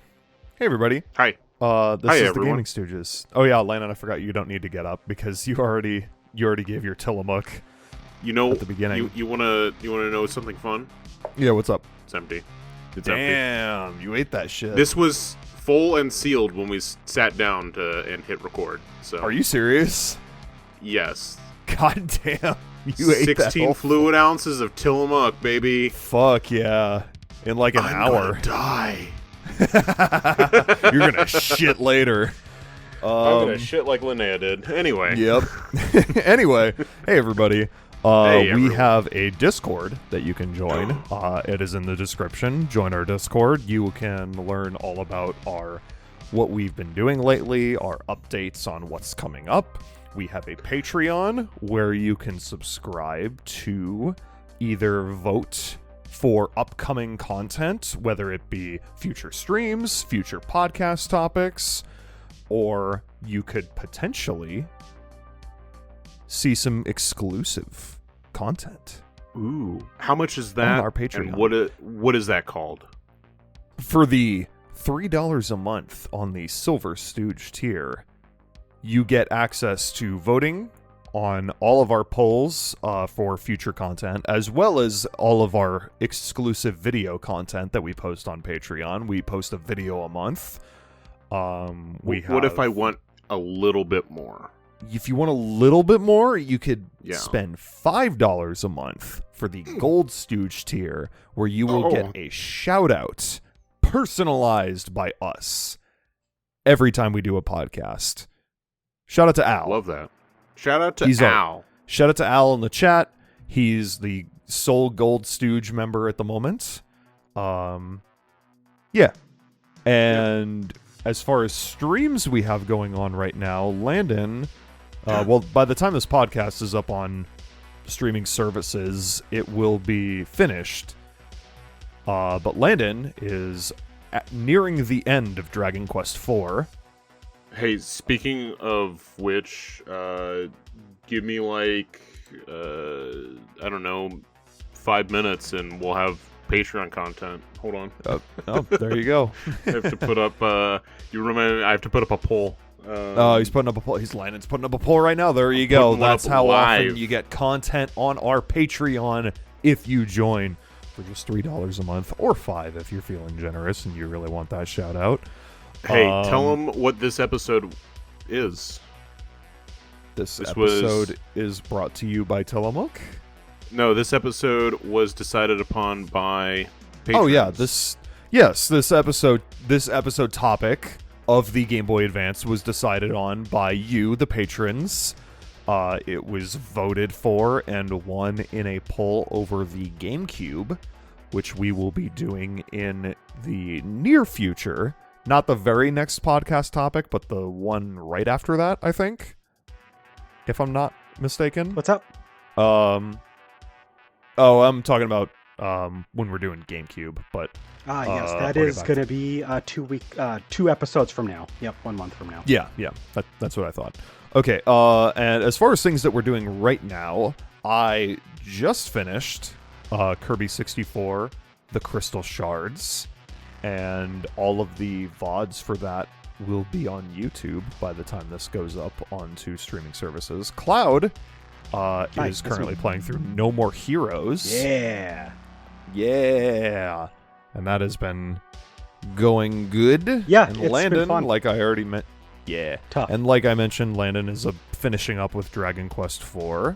everybody. Hi. This Hi, is everyone. the Gaming Stooges. Oh yeah, Landon, I forgot you don't need to get up because you already gave your Tillamook. You know, at the beginning. You wanna know something fun? Yeah, what's up? It's empty. It's empty. Damn, you ate that shit. This was full and sealed when we sat down and hit record. So Are you serious? Yes. God damn. You ate 16 that fluid ounces of Tillamook, baby. Fuck yeah. In like an hour. Gonna die. You're gonna shit later. I'm gonna shit like Linnea did. Anyway. Yep. Anyway, hey everybody. Hey, we everyone. have a Discord that you can join. It is in the description. Join our Discord. You can learn all about what we've been doing lately, our updates on what's coming up. We have a Patreon where you can subscribe to either vote for upcoming content, whether it be future streams, future podcast topics, or you could potentially see some exclusive content. Ooh. How much is that? On our Patreon. And what is that called? For the $3 a month on the Silver Stooge tier, you get access to voting on all of our polls for future content, as well as all of our exclusive video content that we post on Patreon. We post a video a month. What if I want a little bit more? If you want a little bit more, you could Yeah. spend $5 a month for the Gold Stooge tier, where you will get a shout out personalized by us every time we do a podcast. Shout out to Al. Love that. Shout out to He's Al. Shout out to Al in the chat. He's the sole Gold Stooge member at the moment. Yeah. And as far as streams we have going on right now, Landon, well, by the time this podcast is up on streaming services, it will be finished. But Landon is nearing the end of Dragon Quest IV. Hey, speaking of which, give me like, I don't know, 5 minutes and we'll have Patreon content. Hold on. Oh, there you go. I have to put up, you remind me, I have to put up a poll. He's putting up a poll. Landon's putting up a poll right now. There you go. putting one That's up how live. often you get content on our Patreon if you join for just $3 a month, or $5 if you're feeling generous and you really want that shout out. Hey, tell them what this episode is. This was- episode is brought to you by Tillamook. No, this episode was decided upon by patrons. Oh yeah, this episode topic of the Game Boy Advance was decided on by you, the patrons. It was voted for and won in a poll over the GameCube, which we will be doing in the near future. Not the very next podcast topic, but the one right after that, I think. If I'm not mistaken. What's up? I'm talking about when we're doing GameCube, but Yes, that I'll is get back going to be 2 episodes from now. Yep, 1 month from now. yeah, that's what I thought. Okay, and as far as things that we're doing right now, I just finished Kirby 64, The Crystal Shards, and all of the VODs for that will be on YouTube by the time this goes up onto streaming services. Cloud is currently playing through No More Heroes. Yeah. Yeah. And that has been going good. Yeah, and it's been Landon, fun. like I already meant, yeah. Tough. And like I mentioned, Landon is finishing up with Dragon Quest IV.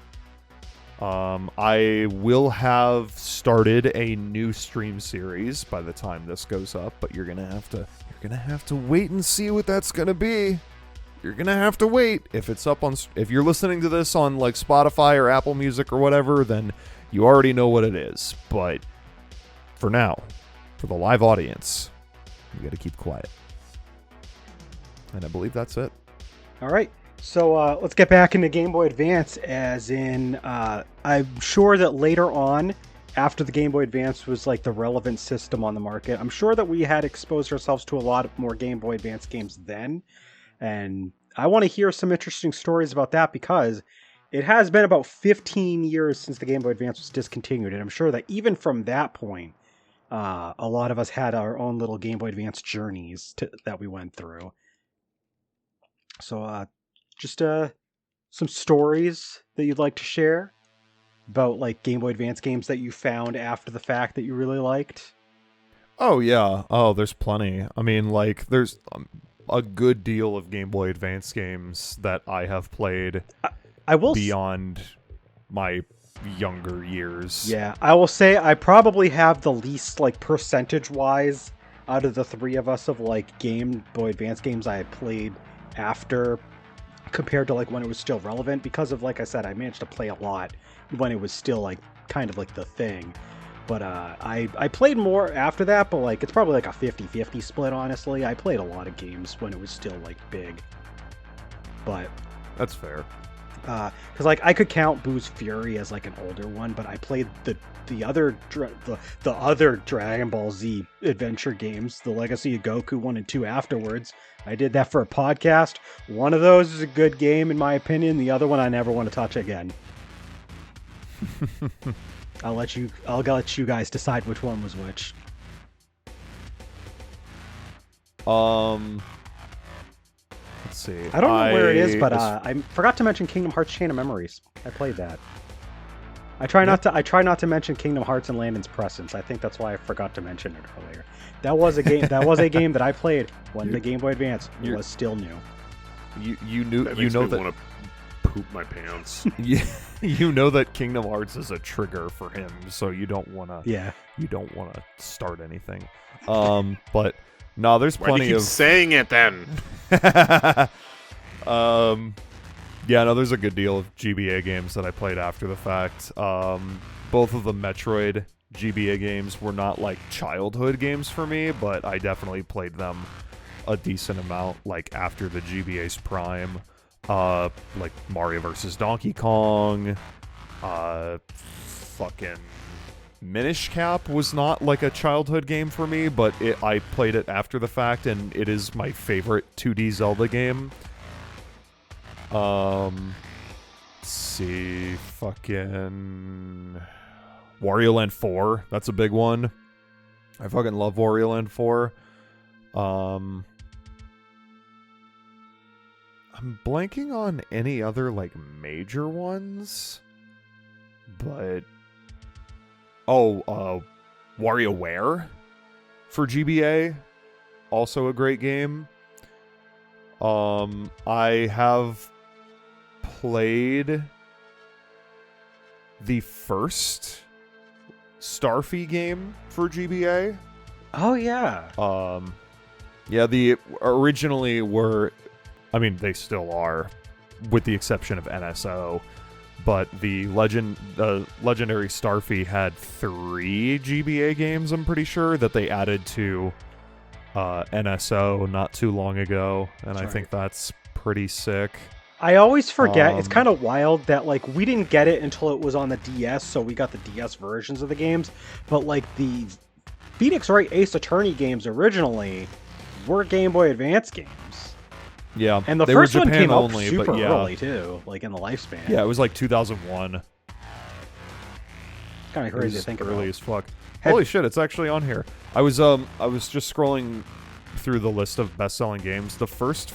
I will have started a new stream series by the time this goes up, but you're gonna have to wait and see what that's gonna be. You're gonna have to wait. If it's up on, if you're listening to this on like Spotify or Apple Music or whatever, then you already know what it is. But for now, for the live audience, you got to keep quiet. And I believe that's it. All right. So let's get back into Game Boy Advance, as in I'm sure that later on, after the Game Boy Advance was like the relevant system on the market, I'm sure that we had exposed ourselves to a lot more Game Boy Advance games then. And I want to hear some interesting stories about that, because it has been about 15 years since the Game Boy Advance was discontinued. And I'm sure that even from that point, a lot of us had our own little Game Boy Advance journeys that we went through. So just some stories that you'd like to share about like Game Boy Advance games that you found after the fact that you really liked. Oh yeah. Oh, there's plenty. I mean, like, there's a good deal of Game Boy Advance games that I have played I will beyond my younger years. Yeah, I will say I probably have the least, like, percentage-wise out of the three of us of, like, Game Boy Advance games I had played after compared to, like, when it was still relevant, because of, like I said, I managed to play a lot when it was still, like, kind of like the thing. But I played more after that, but, like, it's probably like a 50-50 split, honestly. I played a lot of games when it was still, like, big. But That's fair. because, like, I could count Boo's Fury as, like, an older one, but I played the other Dragon Ball Z adventure games, the Legacy of Goku 1 and 2 afterwards. I did that for a podcast. One of those is a good game, in my opinion. The other one I never want to touch again. I'll let you guys decide which one was which. Let's see. I don't know where it is, but I forgot to mention Kingdom Hearts Chain of Memories. I played that. I try not to mention Kingdom Hearts and Landon's Presence. I think that's why I forgot to mention it earlier. That was a game that I played when the Game Boy Advance was still new. You knew That you makes know me that want to poop my pants. you know that Kingdom Hearts is a trigger for him, so you don't want to start anything. But no, there's Why do plenty you keep of saying it then? Yeah, no, there's a good deal of GBA games that I played after the fact. Both of the Metroid GBA games were not like childhood games for me, but I definitely played them a decent amount, like after the GBA's prime. Like Mario vs. Donkey Kong, fucking Minish Cap was not like a childhood game for me, but I played it after the fact, and it is my favorite 2D Zelda game. Let's see, fucking Wario Land 4, that's a big one. I fucking love Wario Land 4. I'm blanking on any other, like, major ones, but WarioWare for GBA, also a great game. I have played the first Starfy game for GBA. Oh yeah. Yeah, the originally were, I mean, they still are, with the exception of NSO. But the legendary Starfy had 3 GBA games, I'm pretty sure, that they added to NSO not too long ago, and That's I think that's pretty sick. I always forget. It's kind of wild that, like, we didn't get it until it was on the DS, so we got the DS versions of the games. But, like, the Phoenix Wright Ace Attorney games originally were Game Boy Advance games. Yeah, And the they first were one Japan came out only, super but yeah. early, too, like, in the lifespan. Yeah, it was like 2001. Kind of crazy to think about. Early as fuck. Holy shit, it's actually on here. I was just scrolling through the list of best-selling games. The first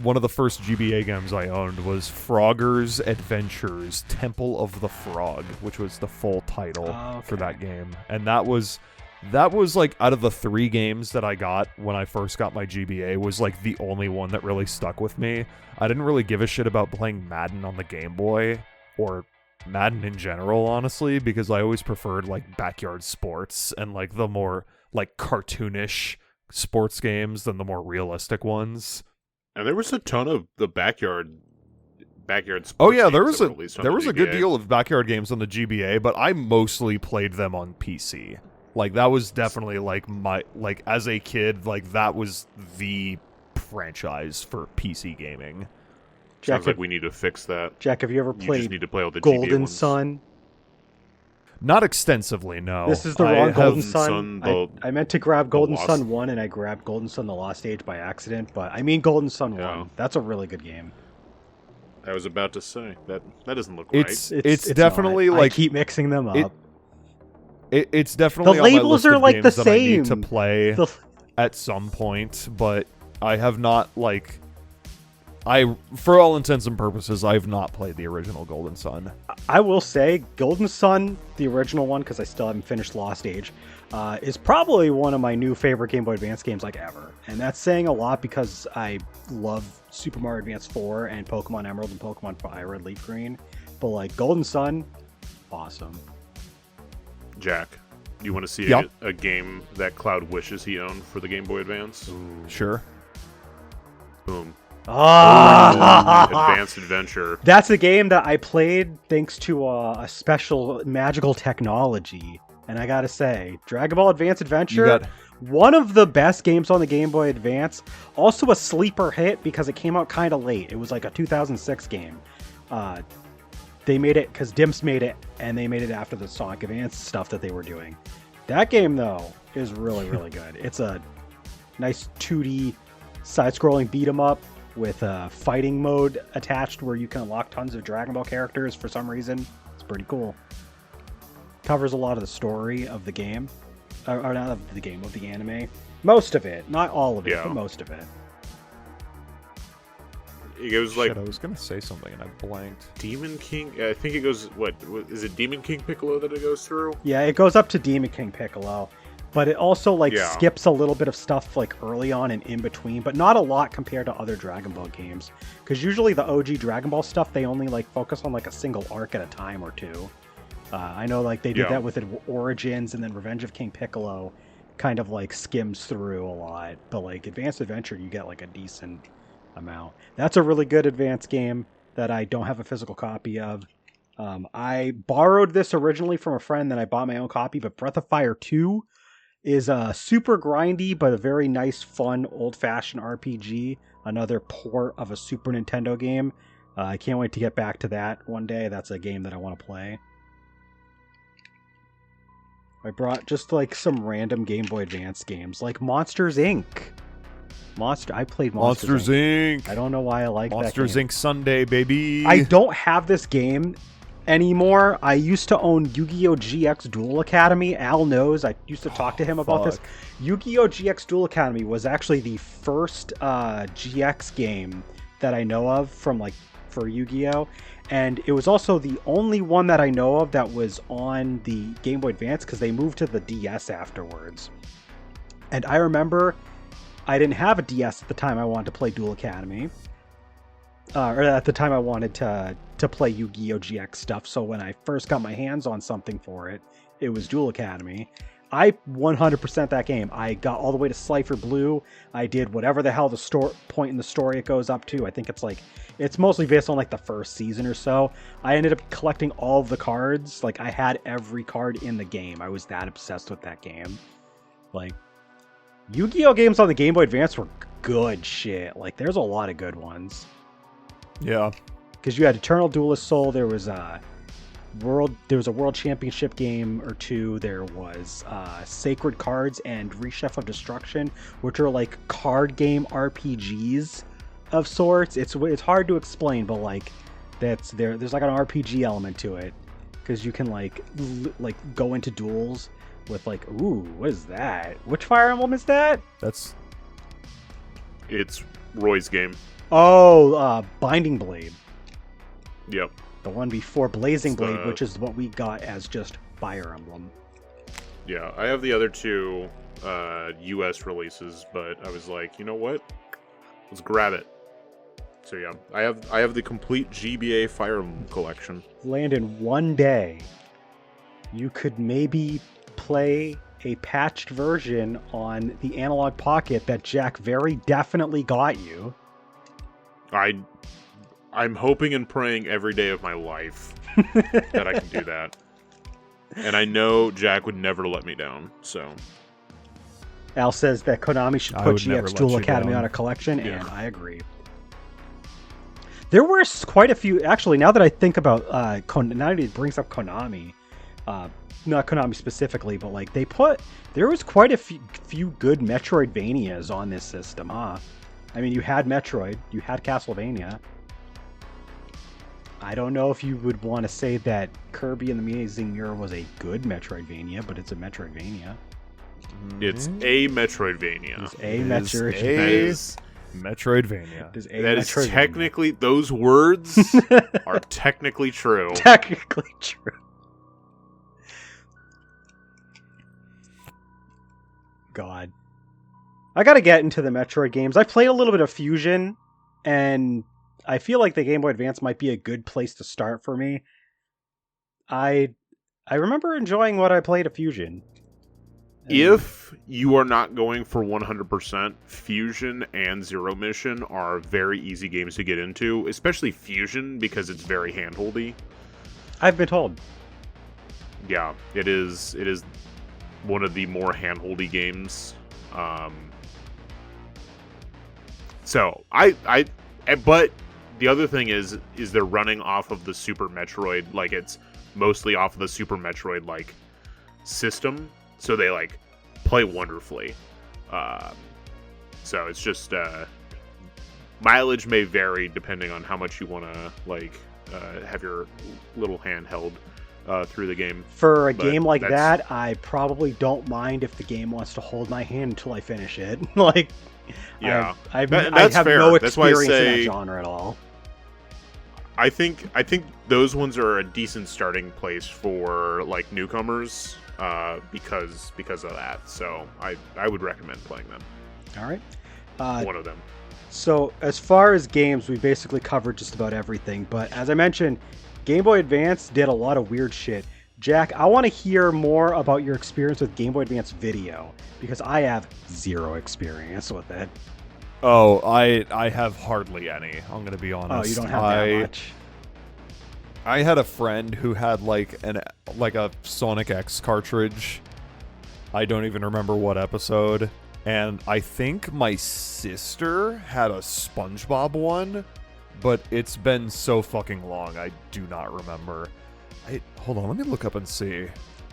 one of the first GBA games I owned was Frogger's Adventures: Temple of the Frog, which was the full title for that game. And that was like, out of the 3 games that I got when I first got my GBA, was like the only one that really stuck with me. I didn't really give a shit about playing Madden on the Game Boy, or Madden in general, honestly, because I always preferred like backyard sports and like the more like cartoonish sports games than the more realistic ones. And there was a ton of the backyard sports. Oh yeah, there games was that were released on a the good GBA. deal of backyard games on the GBA, but I mostly played them on PC. Like, that was definitely like as a kid, like, that was the franchise for PC gaming. Sounds like we need to fix that. Jack, have you ever You played just need to play all the GBA Golden ones. Sun? Not extensively, no. This is the wrong Golden have Sun. Sun, I meant to grab Golden Lost. Sun 1, and I grabbed Golden Sun The Lost Age by accident, but I mean Golden Sun Yeah. 1. That's a really good game. I was about to say that doesn't look right. It's definitely not. like I keep mixing them up. it's definitely The on my labels list are of like the games that I need same. to play The- at some point, but I have not like for all intents and purposes, I've not played the original Golden Sun. I will say Golden Sun, the original one, because I still haven't finished Lost Age, is probably one of my new favorite Game Boy Advance games like ever. And that's saying a lot because I love Super Mario Advance 4 and Pokemon Emerald and Pokemon Fire Red Leaf Green. But like Golden Sun, awesome. Jack, do you want to see Yep. a game that Cloud wishes he owned for the Game Boy Advance? Sure. Boom. Ah! Advanced Adventure. That's a game that I played thanks to a special magical technology. And I gotta say, Dragon Ball Advance Adventure, one of the best games on the Game Boy Advance. Also a sleeper hit because it came out kind of late. It was like a 2006 game. They made it because Dimps made it, and they made it after the Sonic Advance stuff that they were doing. That game, though, is really, really good. It's a nice 2D side-scrolling beat-em-up with a fighting mode attached where you can unlock tons of Dragon Ball characters for some reason. It's pretty cool. Covers a lot of the story of the game. Or not of the game, of the anime. Most of it. Not all of it, but most of it. It goes like... Shit, I was going to say something and I blanked. Demon King? I think it goes... What? Is it Demon King Piccolo that it goes through? Yeah, it goes up to Demon King Piccolo. But it also skips a little bit of stuff like early on and in between, but not a lot compared to other Dragon Ball games. Because usually the OG Dragon Ball stuff, they only focus on a single arc at a time or two. I know they did that with Origins, and then Revenge of King Piccolo kind of skims through a lot. But Advanced Adventure, you get a decent amount. That's a really good advanced game that I don't have a physical copy of. I borrowed this originally from a friend, then I bought my own copy, but Breath of Fire 2 is a super grindy but a very nice, fun, old-fashioned RPG. Another port of a Super Nintendo game. I can't wait to get back to that one day. That's a game that I want to play. I brought just some random Game Boy Advance games, like Monsters Inc. I played Monsters Inc. I don't know why I like Monsters that game. Inc. Sunday, baby. I don't have this game anymore. I used to own Yu-Gi-Oh! GX Duel Academy. Al knows. I used to talk to him about this. Yu-Gi-Oh! GX Duel Academy was actually the first GX game that I know of for Yu-Gi-Oh! And it was also the only one that I know of that was on the Game Boy Advance because they moved to the DS afterwards. And I remember I didn't have a DS at the time I wanted to play Duel Academy. Or at the time I wanted to play Yu-Gi-Oh! GX stuff. So when I first got my hands on something for it, it was Duel Academy. I 100% that game. I got all the way to Slifer Blue. I did whatever the hell the point in the story it goes up to. I think it's mostly based on the first season or so. I ended up collecting all of the cards. I had every card in the game. I was that obsessed with that game. Yu-Gi-Oh! Games on the Game Boy Advance were good shit. There's a lot of good ones. Yeah. Because you had Eternal Duelist Soul. There was a World Championship game or two. There was Sacred Cards and Rechef of Destruction, which are card game RPGs of sorts. It's hard to explain, but there's an RPG element to it because you can go into duels with ooh, what is that? Which Fire Emblem is that? It's Roy's game. Oh, Binding Blade. Yep. The one before Blazing Blade, which is what we got as just Fire Emblem. Yeah, I have the other two US releases, but I was like, you know what? Let's grab it. So yeah, I have the complete GBA Fire Emblem collection. Landon, one day you could maybe play a patched version on the Analog Pocket that Jack very definitely got you. I'm hoping and praying every day of my life that I can do that. And I know Jack would never let me down, so. Al says that Konami should put GX Duel Academy on a collection, and I agree. There were quite a few, actually, now that I think about, now that it brings up Konami, not Konami specifically, but there was quite a few good Metroidvanias on this system, huh? I mean, you had Metroid, you had Castlevania. I don't know if you would want to say that Kirby and the Amazing Mirror was a good Metroidvania, but it's a Metroidvania. It's a Metroidvania. It's a Metroidvania. Metroidvania. It is a That is Metroidvania. technically, those words are technically true. Technically true. God. I gotta get into the Metroid games. I played a little bit of Fusion, and I feel like the Game Boy Advance might be a good place to start for me. I remember enjoying what I played of Fusion. If you are not going for 100%, Fusion and Zero Mission are very easy games to get into, especially Fusion because it's very handholdy. I've been told. Yeah, it is one of the more handholdy games. But the other thing is they're running off of the Super Metroid, like it's mostly off of the Super Metroid like system, so they like play wonderfully. So it's just mileage may vary depending on how much you want to like have your little handheld through the game. For a game like that, I probably don't mind if the game wants to hold my hand until I finish it. Like, yeah, I have fair. no That's why I experience in say, that genre at all. I think those ones are a decent starting place for like newcomers because of that. So I would recommend playing them. All right, one of them. So as far as games, we basically covered just about everything. But as I mentioned, Game Boy Advance did a lot of weird shit. Jack, I want to hear more about your experience with Game Boy Advance Video, because I have zero experience with it. Oh, I have hardly any. I'm going to be honest. Oh, you don't have that much? I had a friend who had like a Sonic X cartridge. I don't even remember what episode. And I think my sister had a SpongeBob one, but it's been so fucking long, I do not remember. Hold on, let me look up and see.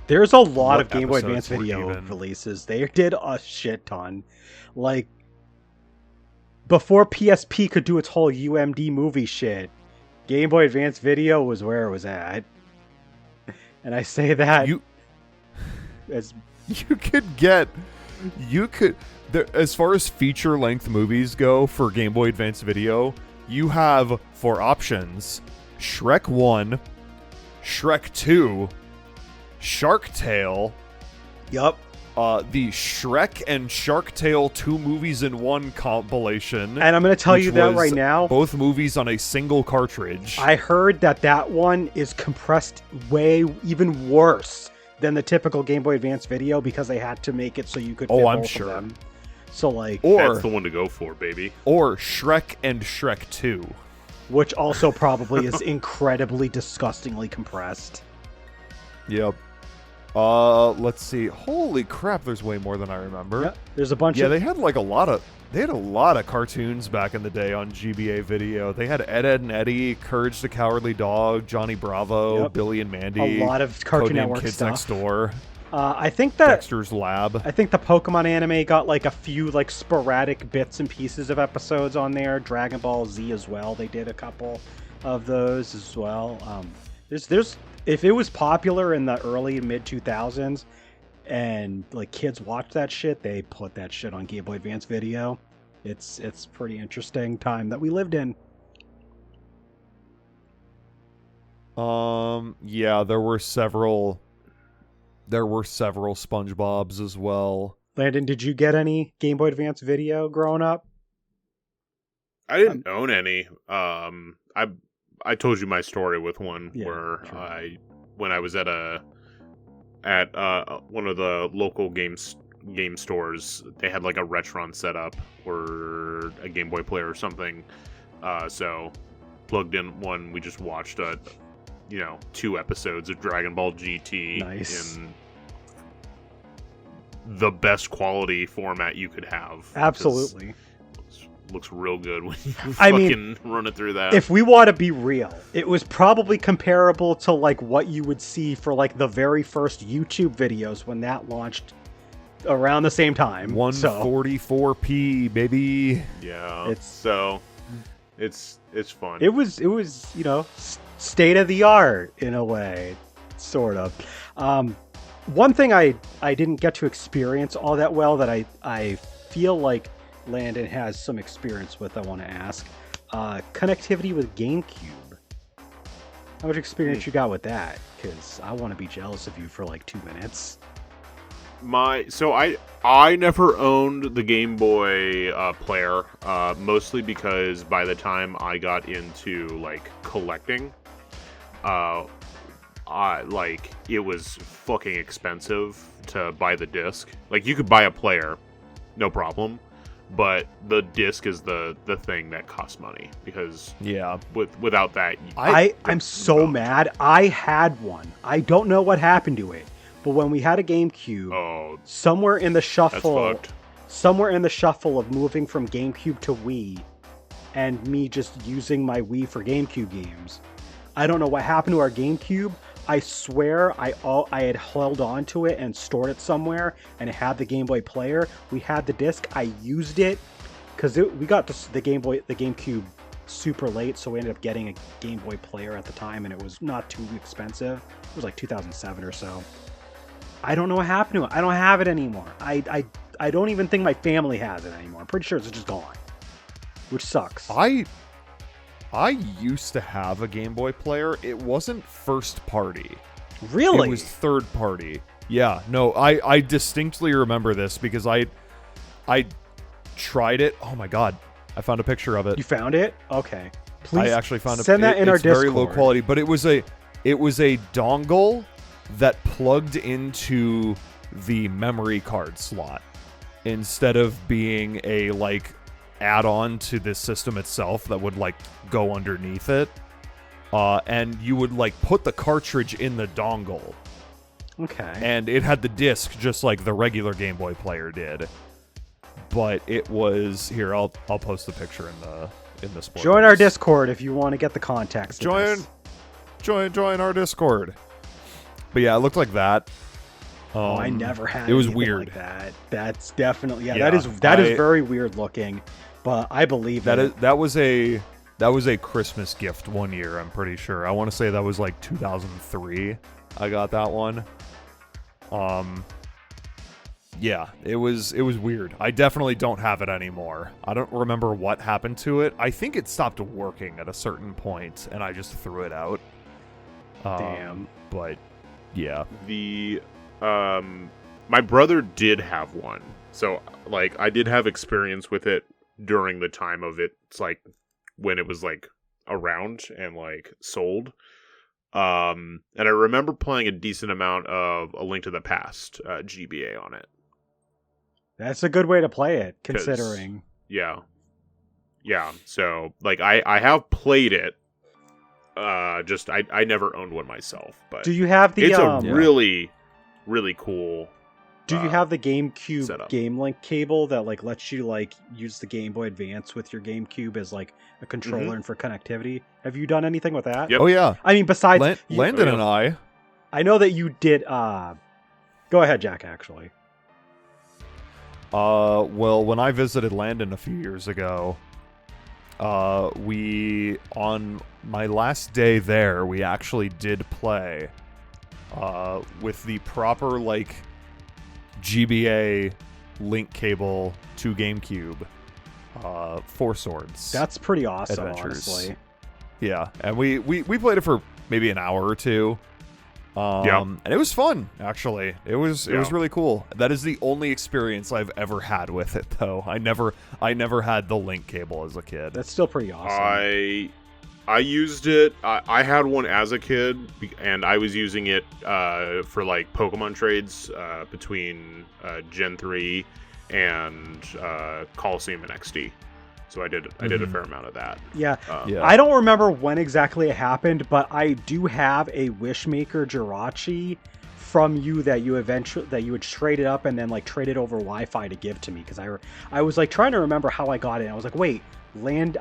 There's a lot What of Game Boy Advance episodes were Video even? releases. They did a shit ton. Like, before PSP could do its whole UMD movie shit, Game Boy Advance Video was where it was at. And I say that as as far as feature-length movies go for Game Boy Advance Video, you have, for options, Shrek 1, Shrek 2, Shark Tale, Yup. the Shrek and Shark Tale 2 movies in one compilation. And I'm going to tell you that right now. Both movies on a single cartridge. I heard that one is compressed way even worse than the typical Game Boy Advance Video because they had to make it so you could fit I'm both sure. of them. So like, That's the one to go for, baby. Or Shrek and Shrek 2. which also probably is incredibly disgustingly compressed. Yep. Let's see. Holy crap, there's way more than I remember. Yep. There's a bunch Yeah, of... they had like a lot of cartoons back in the day on GBA Video. They had Ed, Ed and Eddie, Courage the Cowardly Dog, Johnny Bravo, Yep. Billy and Mandy. a lot of Cartoon Codename Network Kids stuff. Next Door. I think that... Dexter's Lab. I think the Pokemon anime got like a few like sporadic bits and pieces of episodes on there. Dragon Ball Z as well. They did a couple of those as well. There's if it was popular in the early mid 2000s and like kids watched that shit, they put that shit on Game Boy Advance Video. It's pretty interesting time that we lived in. Yeah, there were several SpongeBobs as well. Landon, did you get any Game Boy Advance Video growing up? I didn't own any. I told you my story with one where true. when I was at one of the local game stores, they had like a Retron setup or a Game Boy player or something. So plugged in one. We just watched 2 episodes of Dragon Ball GT in the best quality format you could have. Absolutely. Looks real good when you run it through that. If we want to be real, it was probably comparable to like what you would see for like the very first YouTube videos when that launched around the same time. 144p, baby. Yeah. It's fun. It was state of the art in a way, sort of. One thing I didn't get to experience all that well that I feel like Landon has some experience with, I want to ask. Connectivity with GameCube. How much experience you got with that? Because I want to be jealous of you for like 2 minutes. I never owned the Game Boy player, mostly because by the time I got into like collecting, it was fucking expensive to buy the disc. Like you could buy a player, no problem, but the disc is the thing that costs money because without that, I'm so mad. I had one. I don't know what happened to it. But when we had a GameCube, somewhere in the shuffle of moving from GameCube to Wii, and me just using my Wii for GameCube games, I don't know what happened to our GameCube. I swear I had held on to it and stored it somewhere, and it had the Game Boy player. We had the disc. I used it because we got the GameCube super late, so we ended up getting a Game Boy player at the time, and it was not too expensive. It was like 2007 or so. I don't know what happened to it. I don't have it anymore. I don't even think my family has it anymore. I'm pretty sure it's just gone, which sucks. I used to have a Game Boy player. It wasn't first party. Really? It was third party. Yeah, no, I distinctly remember this because I tried it. Oh my god, I found a picture of it. You found it? Okay. Please I actually found send that in our Discord. It's very low quality, but it was a dongle that plugged into the memory card slot instead of being a like add-on to the system itself that would like go underneath it. And you would like put the cartridge in the dongle. Okay. And it had the disc just like the regular Game Boy player did. But it was here, I'll post the picture in the spoilers. Join our Discord if you want to get the context. Join our Discord. But yeah, it looked like that. I never had. It was anything weird. Like that. That's definitely that is very weird looking. But I believe that was a Christmas gift one year. I'm pretty sure. I want to say that was like 2003. I got that one. Yeah, it was weird. I definitely don't have it anymore. I don't remember what happened to it. I think it stopped working at a certain point, and I just threw it out. Damn. But yeah, my brother did have one, so like I did have experience with it during the time of it. It's like when it was like around and like sold. And I remember playing a decent amount of A Link to the Past GBA on it. That's a good way to play it, considering. Yeah. So like I have played it. Just I never owned one myself, but do you have the? It's a really, really cool. Do you have the GameCube setup. Game Link cable that like lets you like use the Game Boy Advance with your GameCube as like a controller and for connectivity? Have you done anything with that? Yep. Oh yeah. I mean, besides Landon and I know that you did. Go ahead, Jack. Actually. Well, when I visited Landon a few years ago, on my last day there, we actually did play, with the proper, like, GBA link cable to GameCube, Four Swords. That's pretty awesome, Adventures. honestly. Yeah, and we played it for maybe an hour or two. And it was fun, actually. It was really cool. That is the only experience I've ever had with it, though. I never had the link cable as a kid. That's still pretty awesome. I used it. I had one as a kid, and I was using it for like Pokemon trades between Gen 3 and Coliseum and XD. So I did a fair amount of that. Yeah. I don't remember when exactly it happened, but I do have a Wishmaker Jirachi from you that you would trade it up and then like trade it over Wi-Fi to give to me, because I was like trying to remember how I got it. I was like, wait,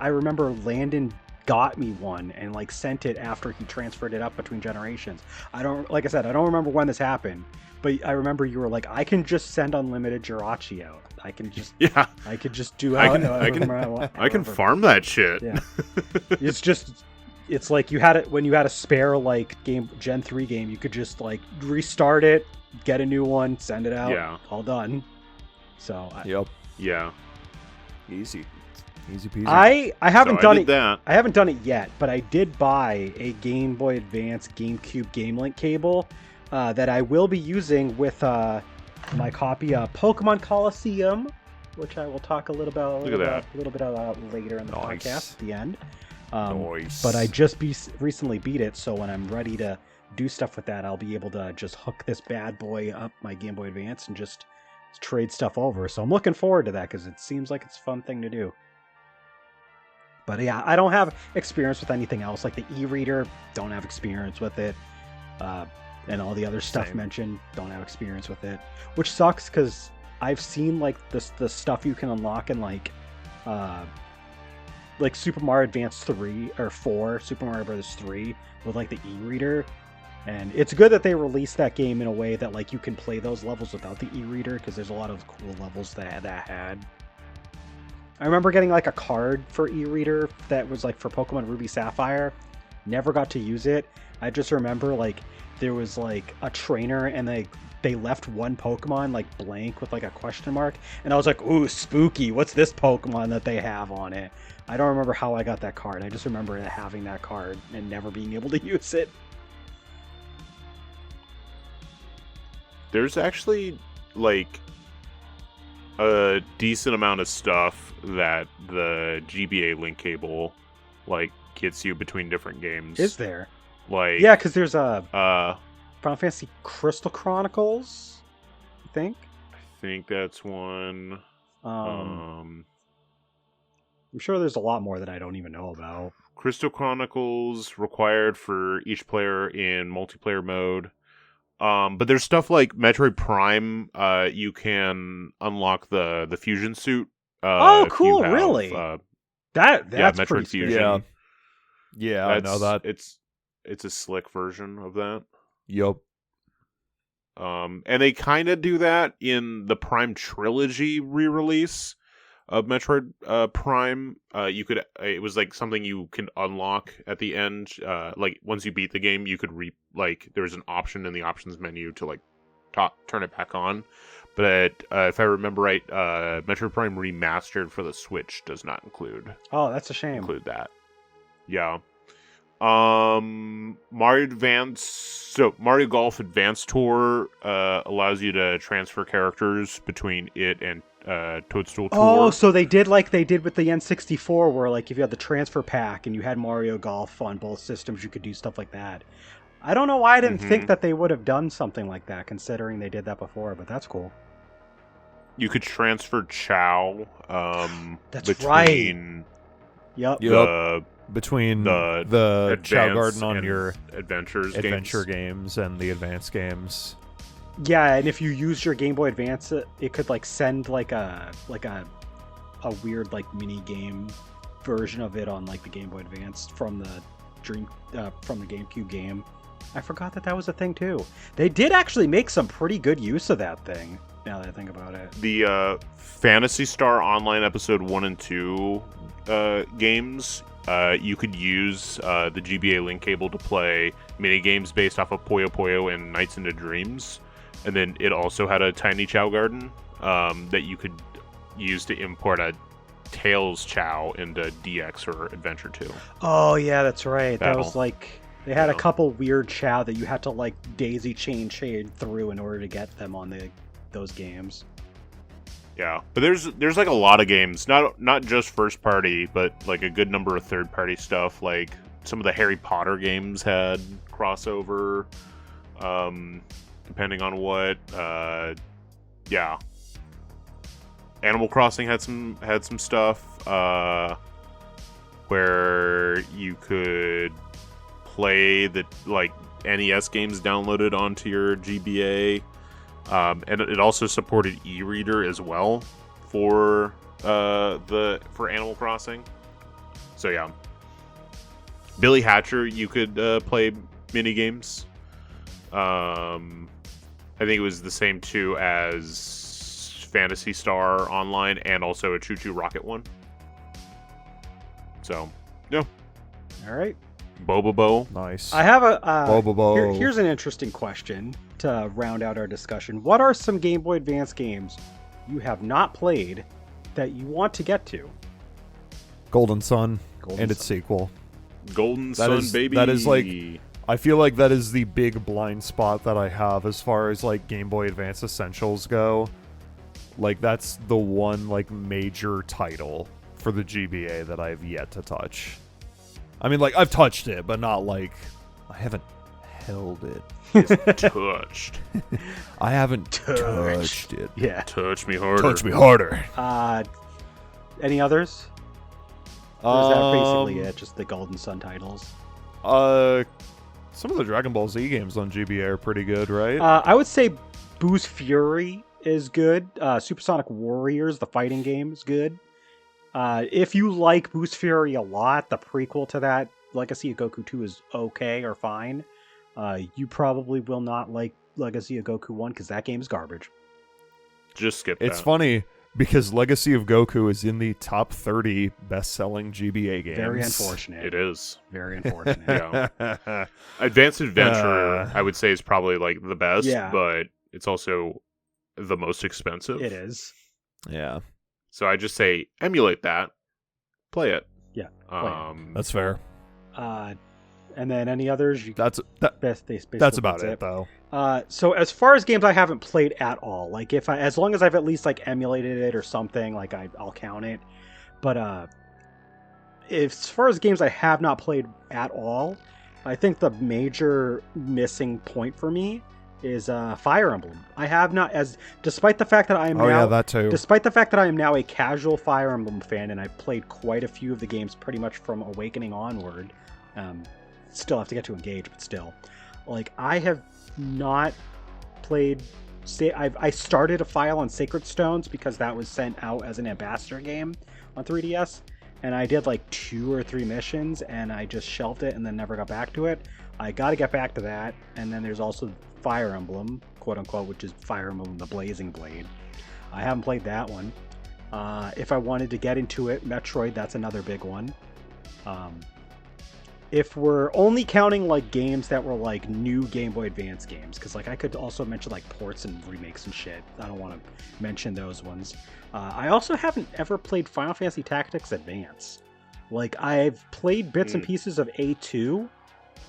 I remember Landon got me one and like sent it after he transferred it up between generations. Like I said, I don't remember when this happened, but I remember you were like, I can just send unlimited Jirachi out. I can just do I can farm that shit. Yeah. It's like you had it when you had a spare like Gen 3 game, you could just like restart it, get a new one, send it out. Yeah. All done. So Yep. Yeah. Easy peasy. I haven't So I done did it. that. I haven't done it yet, but I did buy a Game Boy Advance GameCube GameLink cable that I will be using with my copy of Pokemon Coliseum, which I will talk a little bit about later in the podcast at the end. Nice. But I just recently beat it, so when I'm ready to do stuff with that, I'll be able to just hook this bad boy up my Game Boy Advance and just trade stuff over. So I'm looking forward to that because it seems like it's a fun thing to do. But yeah, I don't have experience with anything else. Like the e-reader, don't have experience with it. And all the other stuff mentioned, don't have experience with it. Which sucks because I've seen like the stuff you can unlock in like Super Mario Advance 3 or 4, Super Mario Bros. 3 with like the e-reader. And it's good that they released that game in a way that like you can play those levels without the e-reader because there's a lot of cool levels that had. I remember getting like a card for e-reader that was like for Pokemon Ruby Sapphire. Never got to use it. I just remember like there was like a trainer and they left one Pokemon like blank with like a question mark. And I was like, ooh, spooky. What's this Pokemon that they have on it? I don't remember how I got that card. I just remember having that card and never being able to use it. There's actually like a decent amount of stuff that the GBA link cable like gets you between different games. Is there? Like yeah, because there's a Final Fantasy Crystal Chronicles, I think. I think that's one. I'm sure there's a lot more that I don't even know about. Crystal Chronicles required for each player in multiplayer mode. But there's stuff like Metroid Prime. You can unlock the fusion suit. Oh, cool! Really? That's Metroid pretty Fusion. Yeah, I know that. It's a slick version of that. Yup. And they kind of do that in the Prime Trilogy re-release of Metroid Prime. It was like something you can unlock at the end. Like once you beat the game, you could there was an option in the options menu to like turn it back on. But if I remember right, Metroid Prime Remastered for the Switch does not include. Oh, that's a shame. Include that. Yeah. Mario Golf Advance Tour allows you to transfer characters between it and Toadstool Tour. Oh, so they did like they did with the N64, where like if you had the transfer pack and you had Mario Golf on both systems, you could do stuff like that. I don't know why I didn't think that they would have done something like that, considering they did that before, but that's cool. You could transfer Chow. That's between right. Yep. Between the Chow Garden on your adventure games and the advanced games. Yeah, and if you use your Game Boy Advance, it could like send like a weird like mini game version of it on like the Game Boy Advance from the GameCube game. I forgot that was a thing too. They did actually make some pretty good use of that thing. Now that I think about it, the Phantasy Star Online Episode 1 and 2 games. You could use the GBA link cable to play mini games based off of Puyo Puyo and Nights into Dreams, and then it also had a tiny Chow Garden that you could use to import a Tails Chow into DX or Adventure 2. Oh yeah, that's right. Battle. That was like they had a couple weird Chow that you had to like daisy chain through in order to get them on those games. Yeah, but there's like a lot of games, not just first party, but like a good number of third party stuff. Like some of the Harry Potter games had crossover, depending on what. Yeah, Animal Crossing had some stuff where you could play the like NES games downloaded onto your GBA. And it also supported e-reader as well for Animal Crossing. So yeah, Billy Hatcher, you could play mini games. I think it was the same too as Phantasy Star Online and also a Choo Choo Rocket one. So yeah, all right. Bobobo. Nice. I have a Bobobo. Here's an interesting question to round out our discussion. What are some Game Boy Advance games you have not played that you want to get to? Golden Sun Golden and its Sun. sequel. Golden Sun, baby. That is like, I feel like that is the big blind spot that I have as far as like Game Boy Advance Essentials go. Like that's the one like major title for the GBA that I've yet to touch. I mean, like I've touched it, but not like I haven't held it. touched. I haven't touched it. Yeah. Touch me harder. Touch me harder. Any others? Or is that basically it? Just the Golden Sun titles? Some of the Dragon Ball Z games on GBA are pretty good, right? I would say Boost Fury is good. Supersonic Warriors, the fighting game, is good. If you like Boost Fury a lot, the prequel to that, Legacy of Goku 2, is okay or fine. You probably will not like Legacy of Goku 1 because that game is garbage. Just skip that. It's funny because Legacy of Goku is in the top 30 best-selling GBA games. Very unfortunate. It is. Very unfortunate. Yeah. Advanced Adventure, I would say, is probably like the best, but it's also the most expensive. It is. Yeah. So I just say emulate that, play it. Yeah. That's fair. And then any others? That's about it, though. So as far as games I haven't played at all, like as long as I've at least like emulated it or something, like I'll count it. But as far as games I have not played at all, I think the major missing point for me is Fire Emblem. I have not, despite the fact that I am that too. Despite the fact that I am now a casual Fire Emblem fan, and I've played quite a few of the games pretty much from Awakening onward. Still have to get to Engage, but still, like I have not played. I started a file on Sacred Stones because that was sent out as an ambassador game on 3DS, and I did like 2 or 3 missions, and I just shelved it and then never got back to it. I got to get back to that, and then there's also Fire Emblem, quote unquote, which is Fire Emblem: The Blazing Blade. I haven't played that one. If I wanted to get into it, Metroid, that's another big one. If we're only counting like games that were like new Game Boy Advance games, because like I could also mention like ports and remakes and shit. I don't want to mention those ones. I also haven't ever played Final Fantasy Tactics Advance. Like I've played bits and pieces of A2.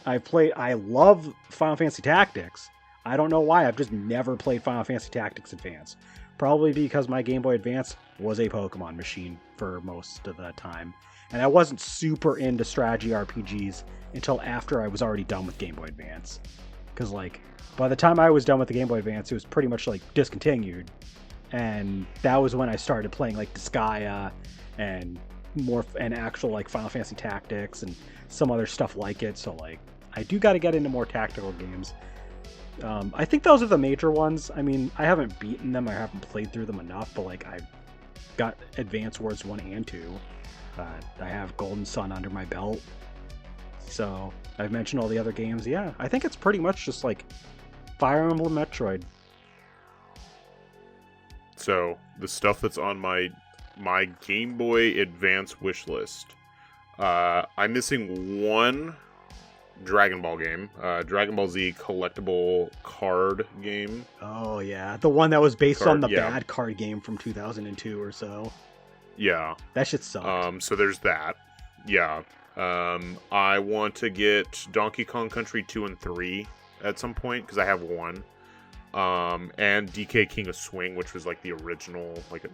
I love Final Fantasy Tactics. I don't know why. I've just never played Final Fantasy Tactics Advance. Probably because my Game Boy Advance was a Pokemon machine for most of the time. And I wasn't super into strategy RPGs until after I was already done with Game Boy Advance. Because, like, by the time I was done with the Game Boy Advance, it was pretty much, like, discontinued. And that was when I started playing, like, Disgaea and actual, like, Final Fantasy Tactics and some other stuff like it. So, like, I do got to get into more tactical games. I think those are the major ones. I mean, I haven't beaten them. I haven't played through them enough. But, like, I've got Advance Wars 1 and 2. I have Golden Sun under my belt. So, I've mentioned all the other games. Yeah, I think it's pretty much just like Fire Emblem, Metroid. So, the stuff that's on my Game Boy Advance wish list. I'm missing one Dragon Ball game. Dragon Ball Z collectible card game. Oh, yeah. The one that was based on the bad card game from 2002 or so. Yeah. That shit sucked. So there's that. Yeah. I want to get Donkey Kong Country 2 and 3 at some point, because I have one. And DK King of Swing, which was like the original, like a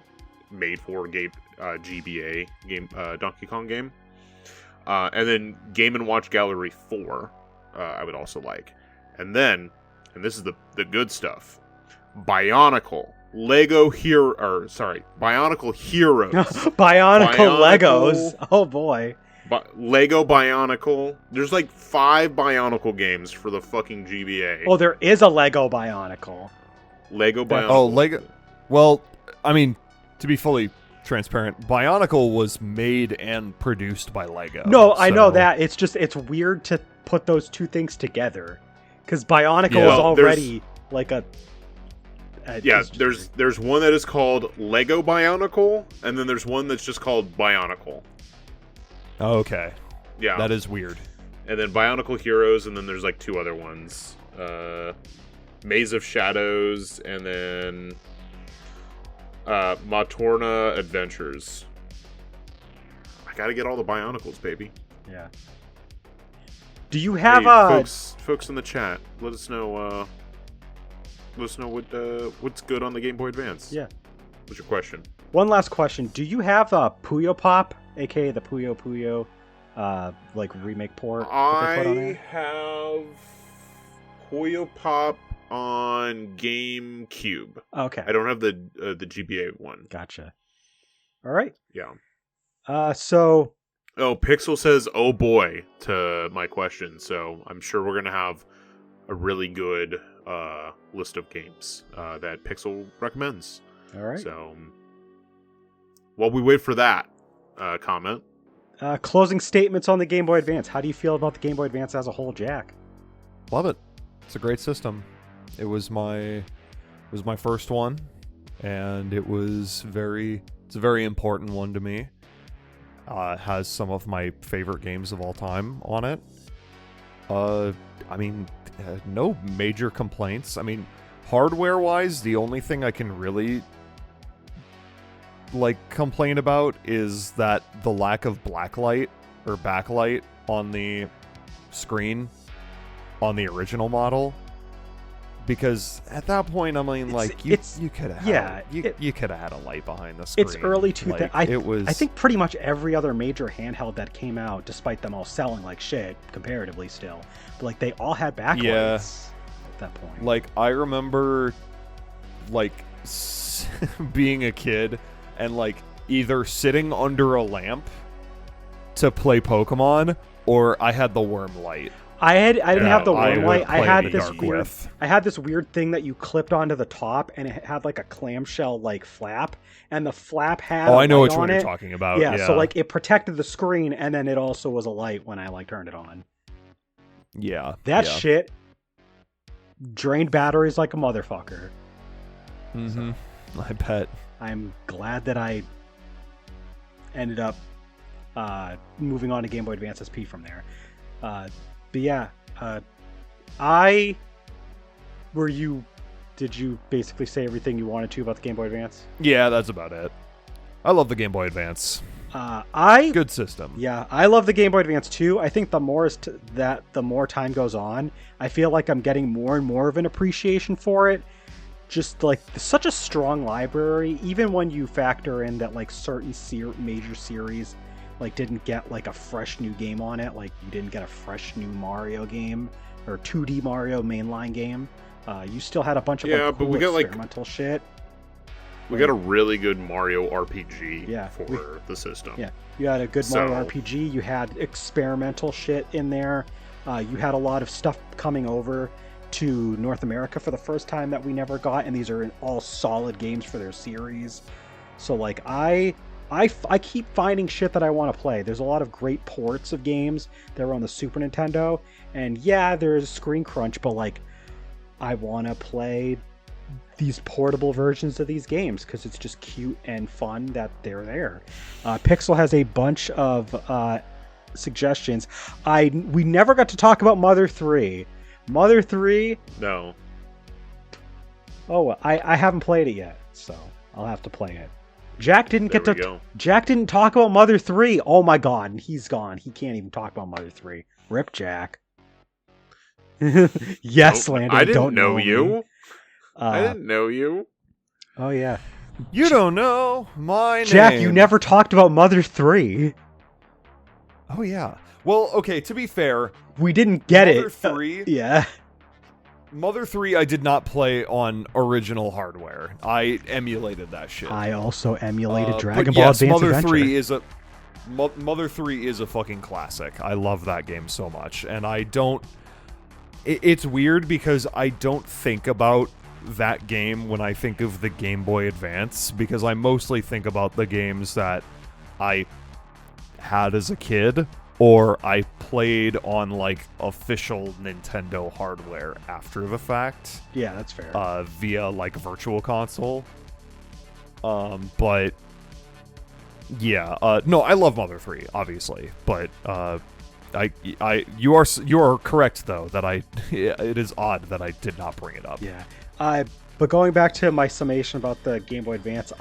made-for GBA game, Donkey Kong game. And then Game & Watch Gallery 4, I would also like. And then, and this is the good stuff, Bionicle Heroes. Bionicle Legos. Oh boy. Lego Bionicle. There's like 5 Bionicle games for the fucking GBA. Oh, there is a Lego Bionicle. Lego Bionicle. Oh, Lego. Well, I mean, to be fully transparent, Bionicle was made and produced by Lego. No, I know that. It's just, it's weird to put those two things together. Because Bionicle is already like a... there's one that is called Lego Bionicle, and then there's one that's just called Bionicle. Okay. Yeah. That is weird. And then Bionicle Heroes, and then there's like 2 other ones. Maze of Shadows, and then Matorna Adventures. I gotta get all the Bionicles, baby. Yeah. Do you have folks in the chat? Let us know. What's good on the Game Boy Advance. Yeah. What's your question? One last question. Do you have Puyo Pop, aka the Puyo Puyo, like remake port? That they put on there? Have Puyo Pop on GameCube. Okay. I don't have the GBA one. Gotcha. All right. Yeah. So. Oh, Pixel says, "Oh boy," to my question. So I'm sure we're gonna have a really good list of games that Pixel recommends. All right. So while we wait for that comment, closing statements on the Game Boy Advance. How do you feel about the Game Boy Advance as a whole, Jack? Love it. It's a great system. It was my first one, and it's a very important one to me. It has some of my favorite games of all time on it. No major complaints. I mean, hardware-wise, the only thing I can really complain about is that the lack of blacklight or backlight on the screen on the original model. Because at that point, I mean, you could have you could have had a light behind the screen. It's early 2000s. I think pretty much every other major handheld that came out, despite them all selling like shit, comparatively still, but they all had backlights at that point. I remember, being a kid and either sitting under a lamp to play Pokemon, or I had the worm light. I didn't have the worm light. I had this weird thing that you clipped onto the top, and it had a clamshell flap, and the flap had I know which one you're talking about. Yeah, so it protected the screen, and then it also was a light when I turned it on. Yeah. That shit drained batteries like a motherfucker. Mm-hmm. So, I bet. I'm glad that I ended up moving on to Game Boy Advance SP from there. But yeah, did you basically say everything you wanted to about the Game Boy Advance? Yeah, that's about it. I love the Game Boy Advance. Good system. Yeah, I love the Game Boy Advance too. I think the more time goes on, I feel like I'm getting more and more of an appreciation for it. Just such a strong library, even when you factor in that certain major series didn't get a fresh new game on it. You didn't get a fresh new Mario game or 2D Mario mainline game. You still had a bunch of cool but we got experimental shit. We got a really good Mario RPG for the system. Yeah, you had a good Mario RPG. You had experimental shit in there. You had a lot of stuff coming over to North America for the first time that we never got, and these are all solid games for their series. So I keep finding shit that I want to play. There's a lot of great ports of games that were on the Super Nintendo, and yeah, there's screen crunch, but I want to play these portable versions of these games because it's just cute and fun that they're there. Pixel has a bunch of suggestions. We never got to talk about Mother 3. Mother 3? No. Oh, I haven't played it yet, so I'll have to play it. Jack didn't Jack didn't talk about Mother 3. Oh my god, and he's gone. He can't even talk about Mother 3. Rip Jack. Yes, Landon. I didn't know you. I didn't know you. Oh yeah. You don't know my name. Jack, you never talked about Mother 3. Oh yeah. Well, okay, to be fair, we didn't get Mother 3. Yeah. Mother 3 I did not play on original hardware. I emulated that shit. I also emulated Dragon Ball Advance Adventure. Mother 3 is a fucking classic. I love that game so much. And it's weird because I don't think about that game when I think of the Game Boy Advance, because I mostly think about the games that I had as a kid or I played on official Nintendo hardware after the fact. Yeah, that's fair. Via Virtual Console. But yeah, no, I love Mother 3, obviously, but you are correct though that it is odd that I did not bring it up. Yeah. But going back to my summation about the Game Boy Advance,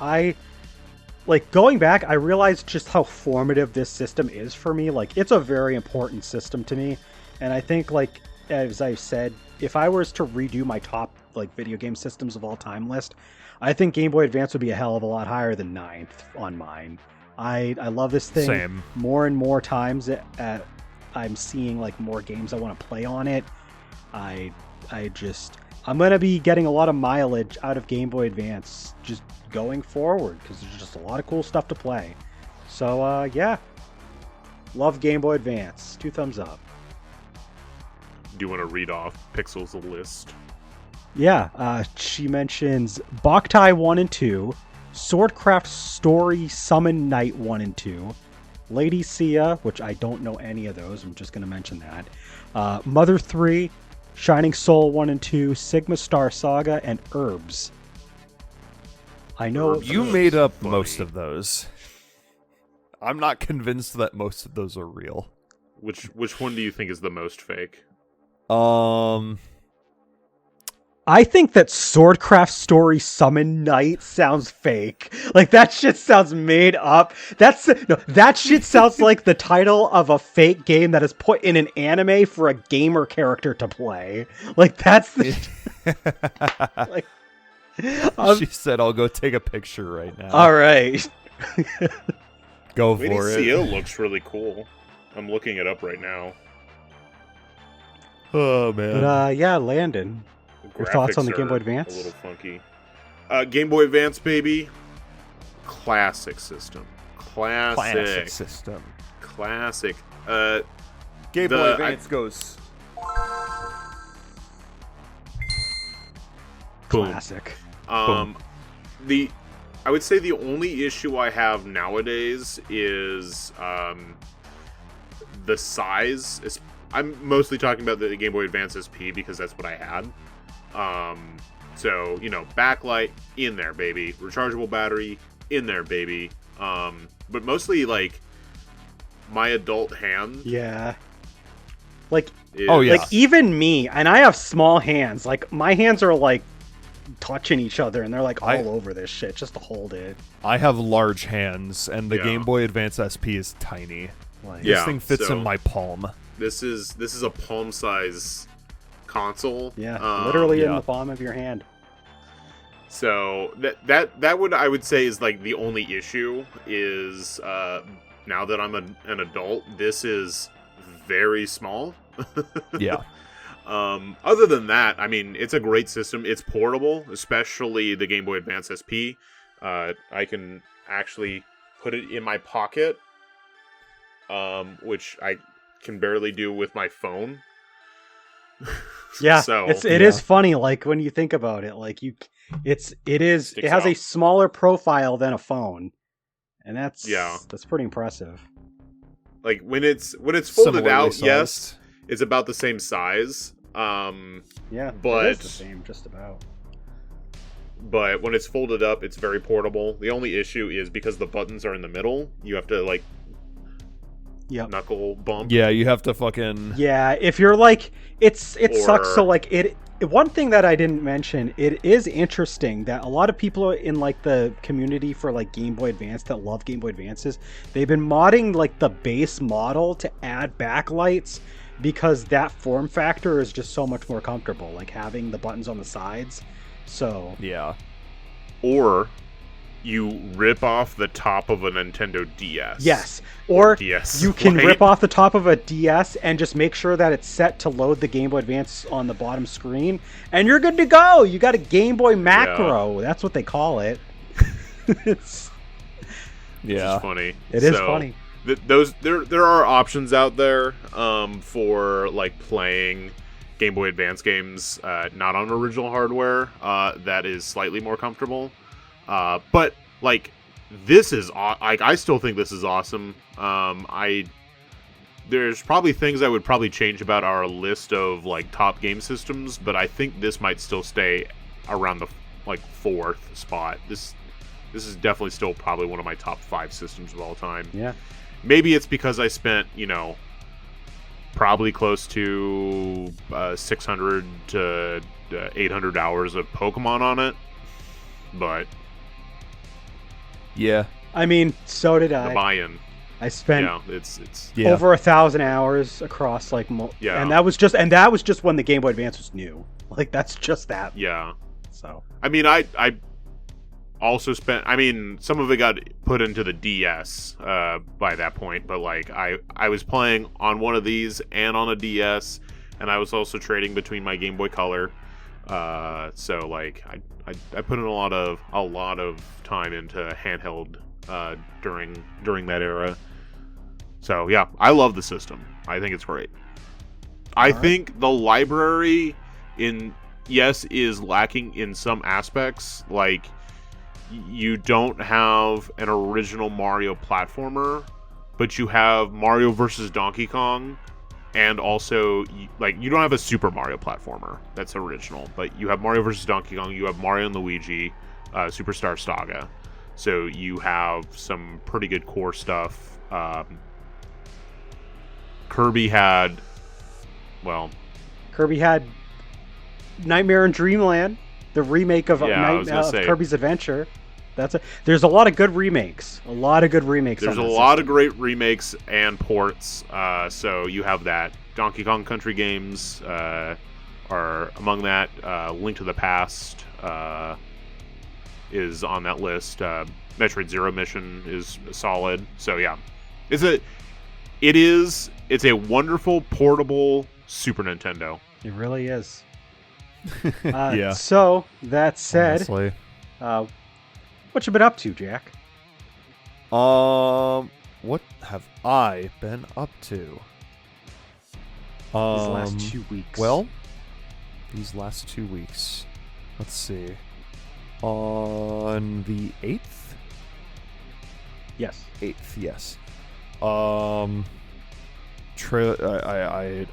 going back, I realized just how formative this system is for me. Like, it's a very important system to me. And I think, like, as I've said, if I was to redo my top, like, video game systems of all time list, I think Game Boy Advance would be a hell of a lot higher than 9th on mine. I love this thing. Same. More and more times I'm seeing, like, more games I want to play on it. I'm going to be getting a lot of mileage out of Game Boy Advance just going forward, because there's just a lot of cool stuff to play. So, yeah. Love Game Boy Advance. 2 thumbs up. Do you want to read off Pixel's list? Yeah, she mentions Boktai 1 and 2, Swordcraft Story Summon Night 1 and 2, Lady Sia, which I don't know any of those, I'm just going to mention that, Mother 3, Shining Soul 1 and 2, Sigma Star Saga, and Herbs. I know you made up most of those. I'm not convinced that most of those are real. Which one do you think is the most fake? I think that Swordcraft Story Summon Night sounds fake. Like, that shit sounds made up. That shit sounds like the title of a fake game that is put in an anime for a gamer character to play. Like, that's the... like, she said, I'll go take a picture right now. All right. Go for it. Lady Sia looks really cool. I'm looking it up right now. Oh, man. But, yeah, Landon. Your thoughts on the Game Boy Advance? A little funky. Game Boy Advance, baby. Classic system. Classic system. Classic. Game Boy Advance goes. Classic. I would say the only issue I have nowadays is the size. I'm mostly talking about the Game Boy Advance SP because that's what I had. So, backlight in there, baby. Rechargeable battery in there, baby. But mostly, like, my adult hand. Yeah. Like, yeah. Like, even me, and I have small hands. Like, my hands are, like, touching each other, and they're, like, all over this shit just to hold it. I have large hands, and the Game Boy Advance SP is tiny. Like, this thing fits in my palm. This is a palm size console. Yeah, literally in the palm of your hand. So that would, I would say, is like the only issue is now that I'm an adult, this is very small. Yeah. Other than that, I mean, it's a great system. It's portable, especially the Game Boy Advance SP. I can actually put it in my pocket, which I can barely do with my phone. Yeah, so it is funny, like, when you think about it, like, it has a smaller profile than a phone, and that's pretty impressive. Like, when it's folded out, sized. yes, it's about the same size. Yeah, but it is the same, just about. But when it's folded up, it's very portable. The only issue is because the buttons are in the middle, you have to, like, knuckle bump. Yeah, you have to fucking... Yeah, if you're like... It sucks, so, like, one thing that I didn't mention, it is interesting that a lot of people in, like, the community for, like, Game Boy Advance that love Game Boy Advances, they've been modding, like, the base model to add backlights because that form factor is just so much more comfortable, like, having the buttons on the sides. So... Yeah. Or... you rip off the top of a Nintendo DS. Yes. Or DS you can rip off the top of a DS and just make sure that it's set to load the Game Boy Advance on the bottom screen, and you're good to go. You got a Game Boy macro. Yeah. That's what they call it. It's funny. It is funny. There are options out there for, like, playing Game Boy Advance games not on original hardware that is slightly more comfortable. But, like, this is I still think this is awesome. There's probably things I would probably change about our list of, like, top game systems, but I think this might still stay around the, like, 4th spot. This is definitely still probably one of my top 5 systems of all time. Yeah. Maybe it's because I spent, probably close to 600 to 800 hours of Pokemon on it. But yeah, I mean, so did the I. buy-in, I spent it's over 1,000 hours across like, and that was just when the Game Boy Advance was new. Like that's just that. Yeah. So I mean, I also spent. I mean, some of it got put into the DS by that point, but like I was playing on one of these and on a DS, and I was also trading between my Game Boy Color. So like I put in a lot of time into handheld during that era. So yeah, I love the system. I think it's great. I think the library is lacking in some aspects. Like, you don't have an original Mario platformer, but you have Mario vs. Donkey Kong, and also, like, you don't have a Super Mario platformer that's original, but you have Mario vs. Donkey Kong, you have Mario and Luigi, Superstar Saga. So you have some pretty good core stuff. Kirby had Nightmare in Dreamland, the remake of Kirby's Adventure. There's a lot of good remakes. There's a lot of great remakes and ports. So you have that. Donkey Kong Country games are among that. Link to the Past is on that list. Metroid Zero Mission is solid. So yeah, it's a wonderful portable Super Nintendo. It really is. Yeah. So that said, honestly. What you been up to, Jack? What have I been up to? These last 2 weeks. Well, these last 2 weeks. Let's see. On the 8th? Yes. 8th, yes.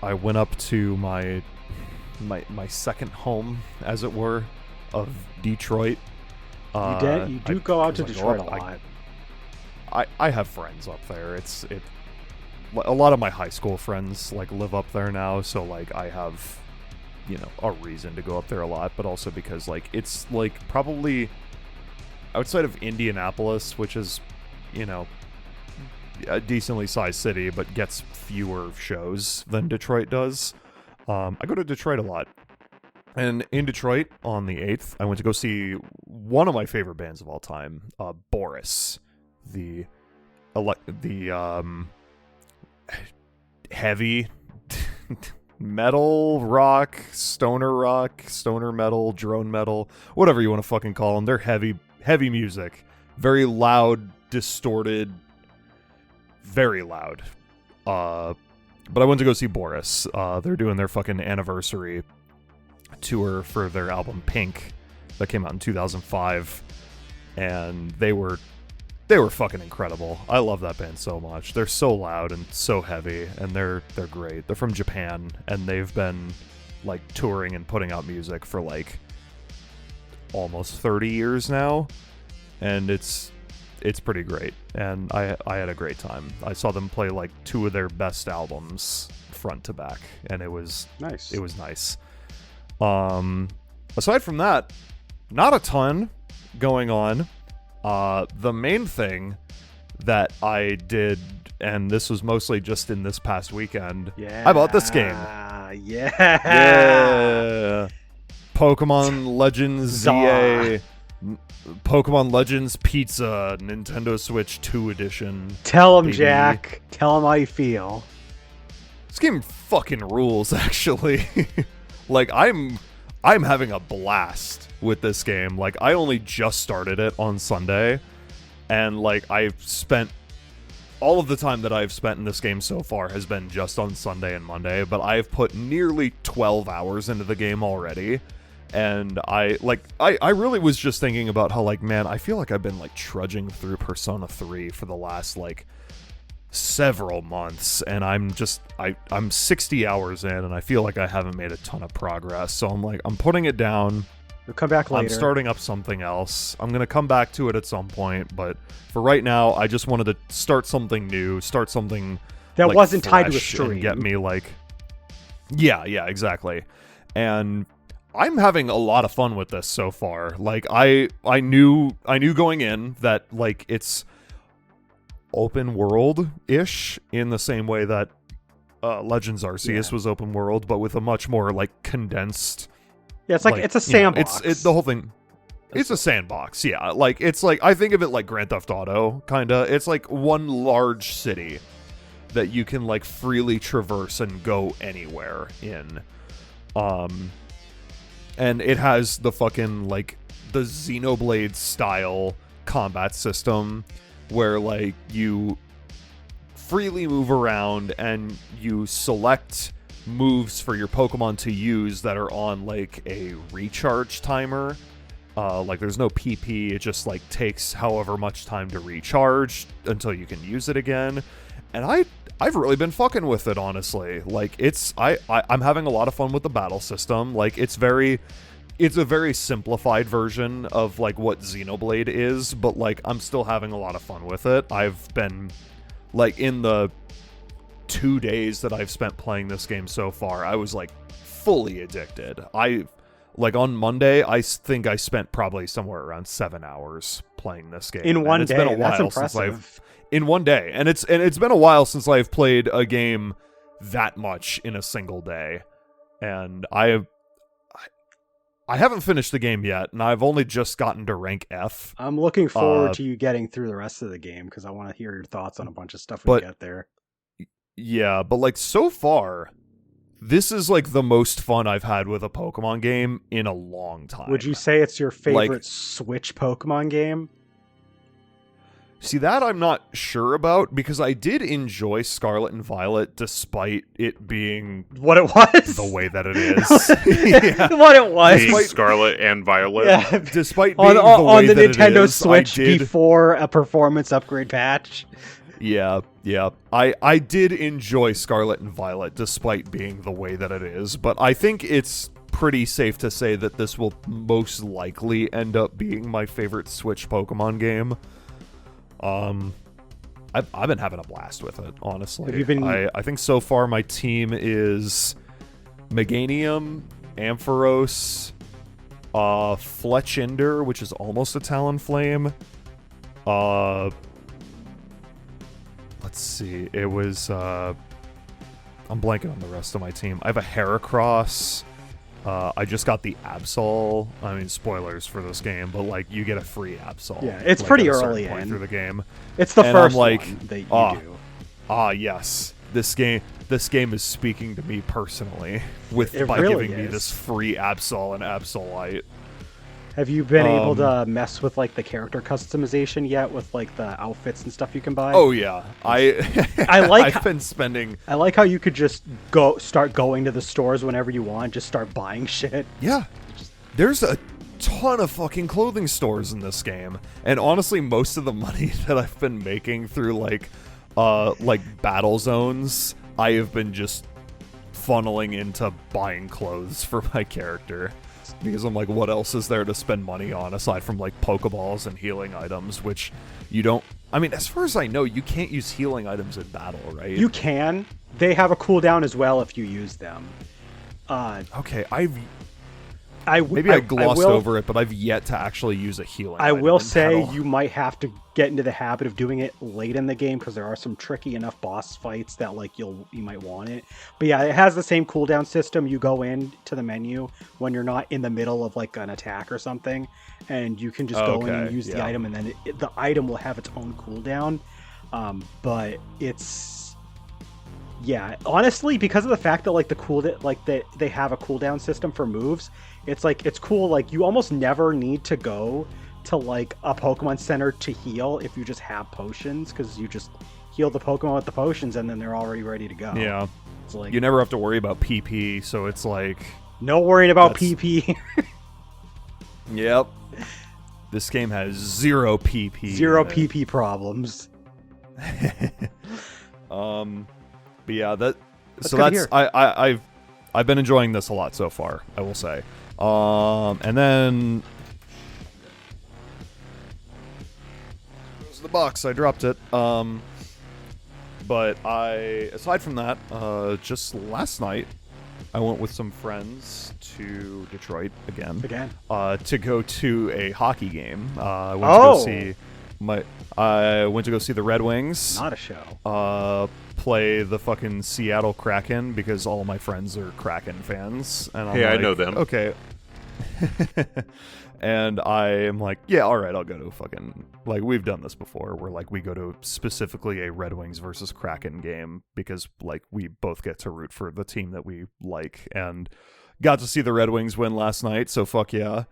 I went up to my second home, as it were, of Detroit. You do go out to Detroit a lot. I have friends up there. A lot of my high school friends like live up there now, so like I have, a reason to go up there a lot, but also because like it's like probably outside of Indianapolis, which is, a decently sized city, but gets fewer shows than Detroit does. I go to Detroit a lot. And in Detroit, on the 8th, I went to go see one of my favorite bands of all time, Boris, the heavy metal rock, stoner metal, drone metal, whatever you want to fucking call them. They're heavy music, very loud, distorted, very loud. But I went to go see Boris. They're doing their fucking anniversary tour for their album Pink that came out in 2005, and they were fucking incredible. I love that band so much. They're so loud and so heavy, and they're great. They're from Japan, and they've been like touring and putting out music for like almost 30 years now, and it's pretty great. And I had a great time. I saw them play like 2 of their best albums front to back, and it was nice. It was nice. Aside from that, not a ton going on. The main thing that I did, and this was mostly just in this past weekend, I bought this game. Yeah. Pokemon Legends ZA, Pokemon Legends Pizza, Nintendo Switch 2 Edition. Tell him, Jack. Tell him how you feel. This game fucking rules, actually. Like, I'm having a blast with this game. Like, I only just started it on Sunday, and like I've spent all of the time that I've spent in this game so far has been just on Sunday and Monday, but I've put nearly 12 hours into the game already. And I really was just thinking about how, like, man, I feel like I've been like trudging through Persona 3 for the last like several months, and I'm 60 hours in, and I feel like I haven't made a ton of progress. So I'm putting it down. You'll come back later. I'm starting up something else. I'm gonna come back to it at some point, but for right now, I just wanted to start something new, start something That like, wasn't tied to a fresh and stream. get me like, yeah, exactly. And I'm having a lot of fun with this so far. Like I knew going in that like it's open world ish in the same way that Legends Arceus was open world, but with a much more like condensed. Yeah, it's like it's a sandbox. It's the whole thing. It's a sandbox, yeah. Like it's like I think of it like Grand Theft Auto, kinda. It's like one large city that you can like freely traverse and go anywhere in. And it has the fucking like the Xenoblade style combat system where like you freely move around and you select moves for your Pokemon to use that are on like a recharge timer. Like there's no PP, it just like takes however much time to recharge until you can use it again. And I've really been fucking with it, honestly. Like I'm having a lot of fun with the battle system. Like it's a very simplified version of like what Xenoblade is, but like I'm still having a lot of fun with it. I've been like in the 2 days that I've spent playing this game so far, I was like fully addicted. Like on Monday, I think I spent probably somewhere around 7 hours playing this game. In one it's day. Been a while That's impressive. since in one day, and it's been a while since I've played a game that much in a single day. And I haven't finished the game yet, and I've only just gotten to rank F. I'm looking forward to you getting through the rest of the game because I want to hear your thoughts on a bunch of stuff we get there. Yeah, but like so far, this is like the most fun I've had with a Pokemon game in a long time. Would you say it's your favorite like, Switch Pokemon game? See, that I'm not sure about, because I did enjoy Scarlet and Violet despite it being what it was, the way that it is. Yeah. What it was, being Scarlet and Violet. Yeah. Despite being on the way that Nintendo it is, Switch before a performance upgrade patch. Yeah. I did enjoy Scarlet and Violet despite being the way that it is, but I think it's pretty safe to say that this will most likely end up being my favorite Switch Pokemon game. I've been having a blast with it, honestly. Have you been... I think so far my team is Meganium, Ampharos, Fletchinder, which is almost a Talonflame. Let's see. It was I'm blanking on the rest of my team. I have a Heracross. I just got the Absol. I mean, spoilers for this game, but like you get a free Absol. Yeah, it's like, pretty at a early point in through the game. It's the and first I'm like, one that you do. Yes. This game is speaking to me personally by really giving me this free Absol and Absolite. Have you been able to mess with like the character customization yet with like the outfits and stuff you can buy? Oh yeah, I like. I've been spending. I like how you could just start going to the stores whenever you want, just start buying shit. Yeah, there's a ton of fucking clothing stores in this game, and honestly, most of the money that I've been making through like battle zones, I have been just funneling into buying clothes for my character. Because I'm like, what else is there to spend money on aside from like Pokeballs and healing items, which you don't. I mean, as far as I know, you can't use healing items in battle, right? You can. They have a cooldown as well if you use them. Okay, I glossed over it, but I've yet to actually use a healing. I will item in say battle. you might have to get into the habit of doing it late in the game because there are some tricky enough boss fights that like you might want it. But yeah, it has the same cooldown system. You go in to the menu when you're not in the middle of like an attack or something, and you can just go in and use the item, and then the item will have its own cooldown. But it's honestly, because of the fact that like they have a cooldown system for moves. It's cool. Like you almost never need to go to like a Pokemon Center to heal if you just have potions, because you just heal the Pokemon with the potions and then they're already ready to go. Yeah, it's like you never have to worry about PP, so it's like no worrying about PP. Yep, this game has zero PP. Zero PP problems. But yeah, I've been enjoying this a lot so far, I will say. And then the box, I dropped it. But But aside from that, just last night, I went with some friends to Detroit again. To go to a hockey game. I went to go see the Red Wings. Not a show. Play the fucking Seattle Kraken because all my friends are Kraken fans. And I'm I know them. Okay. And I am like, yeah, all right, I'll go to fucking, like, we've done this before, where, like, we go to specifically a Red Wings versus Kraken game because, like, we both get to root for the team that we like, and got to see the Red Wings win last night, so fuck yeah.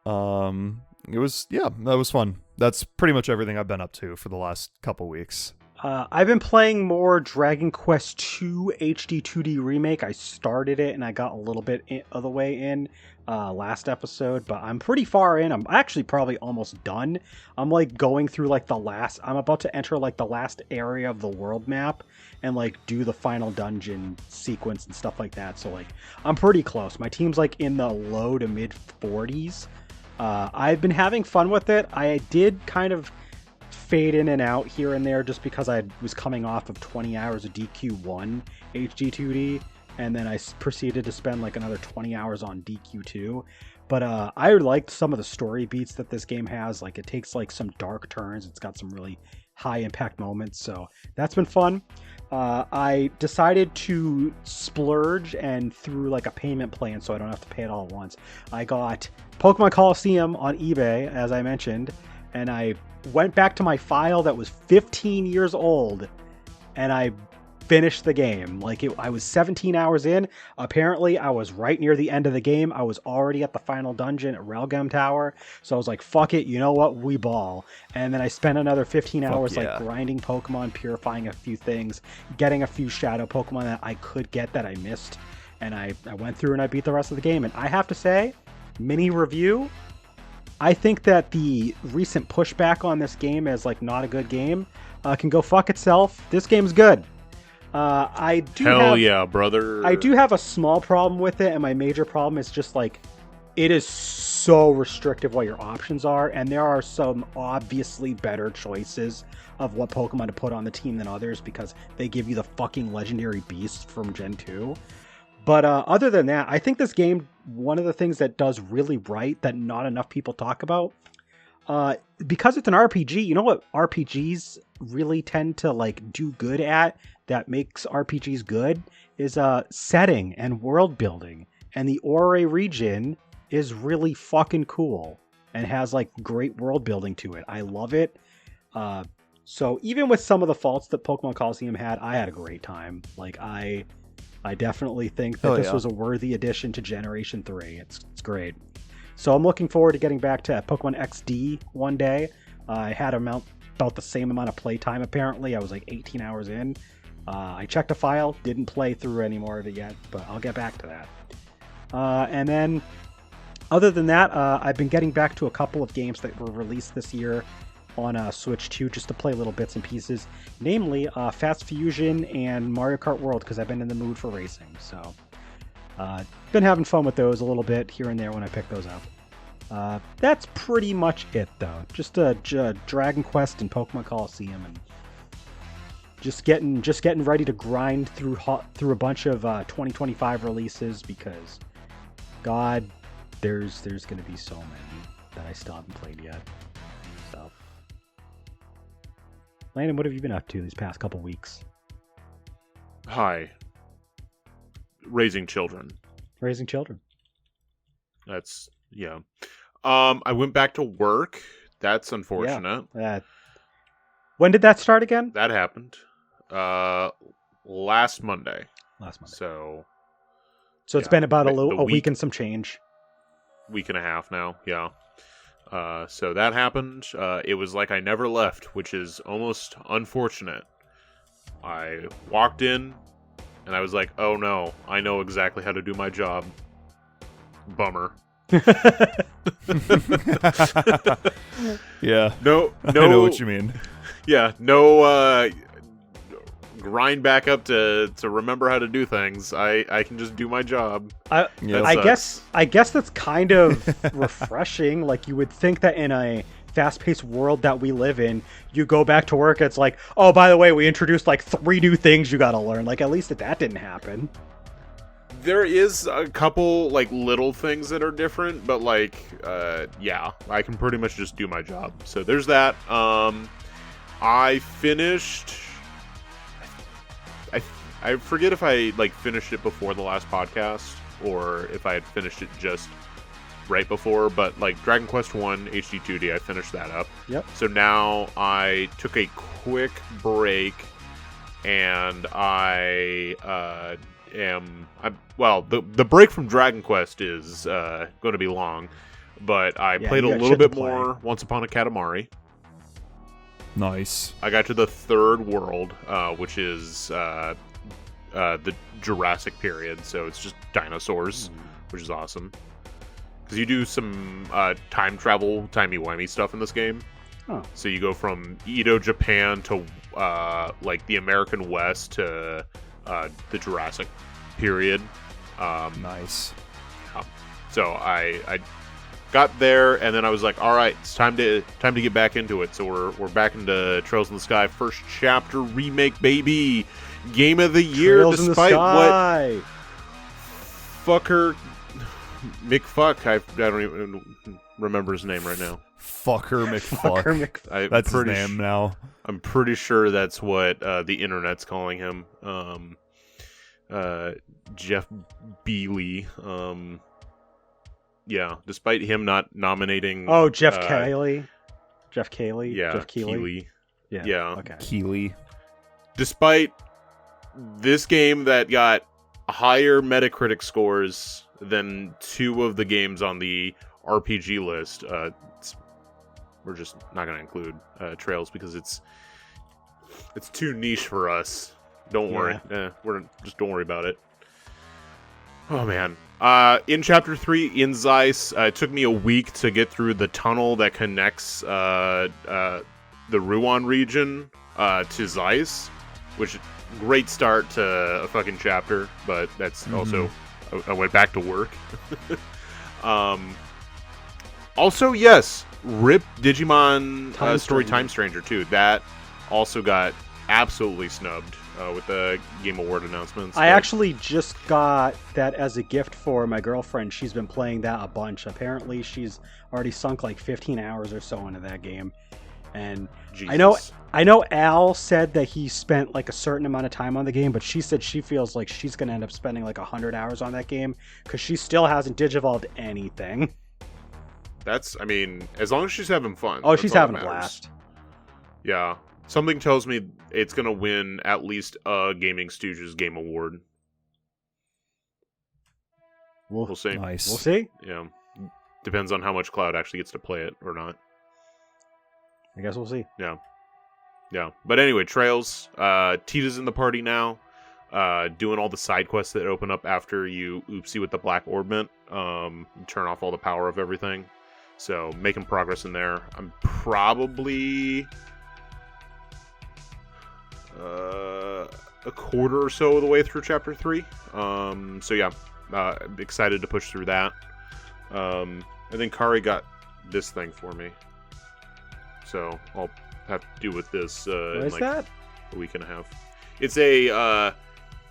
That was fun. That's pretty much everything I've been up to for the last couple weeks. I've been playing more Dragon Quest II HD 2D Remake. I started it and I got a little bit of the way in last episode, but I'm pretty far in. I'm actually probably almost done. I'm like going through like I'm about to enter like the last area of the world map and like do the final dungeon sequence and stuff like that. So like I'm pretty close. My team's like in the low to mid 40s. I've been having fun with it. I did kind of fade in and out here and there just because I was coming off of 20 hours of DQ1 HD2D, and then I proceeded to spend like another 20 hours on DQ2. But I liked some of the story beats that this game has. Like, it takes like some dark turns. It's got some really high impact moments, so that's been fun. I decided to splurge and through like a payment plan so I don't have to pay it all at once. I got Pokemon Coliseum on eBay, as I mentioned, and I went back to my file that was 15 years old and I finished the game. I was 17 hours in. Apparently I was right near the end of the game. I was already at the final dungeon at Railgun Tower, so I was like, fuck it, you know what, we ball. And then I spent another 15 hours like grinding Pokemon, purifying a few things, getting a few shadow Pokemon that I could get that I missed, and I went through and I beat the rest of the game. And I have to say, mini review, I think that the recent pushback on this game as like not a good game can go fuck itself. This game's good. Hell yeah, brother. I do have a small problem with it, and my major problem is just like it is so restrictive what your options are, and there are some obviously better choices of what Pokemon to put on the team than others because they give you the fucking legendary beasts from Gen 2. But other than that, I think this game, one of the things that does really right that not enough people talk about, because it's an RPG, you know what RPGs really tend to like do good at that makes RPGs good is setting and world building. And the Ore region is really fucking cool and has like great world building to it. I love it. So even with some of the faults that Pokemon Coliseum had, I had a great time. Like I definitely think that this was a worthy addition to Generation 3. It's great. So I'm looking forward to getting back to Pokemon XD one day. I had about the same amount of playtime apparently. I was like 18 hours in. I checked a file, didn't play through any more of it yet, but I'll get back to that. And then, other than that, I've been getting back to a couple of games that were released this year on Switch 2 just to play little bits and pieces, namely Fast Fusion and Mario Kart World, because I've been in the mood for racing. So, been having fun with those a little bit here and there when I pick those up. That's pretty much it, though. Just Dragon Quest and Pokemon Coliseum, and just getting ready to grind through a bunch of 2025 releases because, God, there's going to be so many that I still haven't played yet. So, Landon, what have you been up to these past couple weeks? Hi. Raising children. Raising children. That's, yeah. I went back to work. That's unfortunate. Yeah. When did that start again? That happened. Last Monday. So it's been about a week and some change. Week and a half now, yeah. So that happened. It was like I never left, which is almost unfortunate. I walked in, and I was like, oh no, I know exactly how to do my job. Bummer. Yeah. No, I know what you mean. Yeah, no grind back up to remember how to do things. I can just do my job. I guess that's kind of refreshing. Like, you would think that in a fast-paced world that we live in, you go back to work, it's like, oh, by the way, we introduced like 3 new things you gotta learn. Like, at least that didn't happen. There is a couple like little things that are different, but like yeah, I can pretty much just do my job. So there's that. I finished. I forget if I like finished it before the last podcast or if I had finished it just right before, but like Dragon Quest 1 HD 2D, I finished that up. Yep. So now I took a quick break and the break from Dragon Quest is going to be long, but I played a little bit more Once Upon a Katamari. Nice. I got to the 3rd world, which is the Jurassic period, so it's just dinosaurs, which is awesome. Because you do some time travel, timey-wimey stuff in this game. Oh. So you go from Edo, Japan to like the American West to the Jurassic period. Nice. So I got there, and then I was like, all right, it's time to get back into it. So we're back into Trails in the Sky, first chapter remake, baby. Game of the year, Trails despite in the Sky. what fucker McFuck, I don't even remember his name right now. Fucker McFuck. That's his name now. I'm pretty sure that's what the internet's calling him. Jeff Bealey. Yeah, despite him not nominating. Oh, Jeff Keighley. Jeff Keighley. Yeah, Jeff Keighley. Yeah. Okay. Keighley. Despite this game that got higher Metacritic scores than 2 of the games on the RPG list, we're just not going to include Trails because it's too niche for us. Don't worry. Don't worry about it. Oh man. In chapter 3 in Zeiss, it took me a week to get through the tunnel that connects the Ruan region to Zeiss, which great start to a fucking chapter, but that's also I went back to work. Also, yes, RIP Digimon Story Time Stranger 2. That also got absolutely snubbed with the Game Award announcements. I actually just got that as a gift for my girlfriend. She's been playing that a bunch. Apparently, she's already sunk like 15 hours or so into that game. And Jesus. I know Al said that he spent like a certain amount of time on the game, but she said she feels like she's going to end up spending like 100 hours on that game because she still hasn't digivolved anything. I mean, as long as she's having fun. Oh, she's having a blast. Yeah. Something tells me it's going to win at least a GamingStooges Game Award. We'll see. Nice. We'll see. Yeah. Depends on how much Cloud actually gets to play it or not. I guess we'll see. Yeah. Yeah. But anyway, Trails. Tita's in the party now. Doing all the side quests that open up after you oopsie with the Black Orbment. Turn off all the power of everything. So, making progress in there. I'm probably a quarter or so of the way through chapter 3. So yeah, excited to push through that. And then Kari got this thing for me. So I'll have to do with this in like that? a week and a half. It's a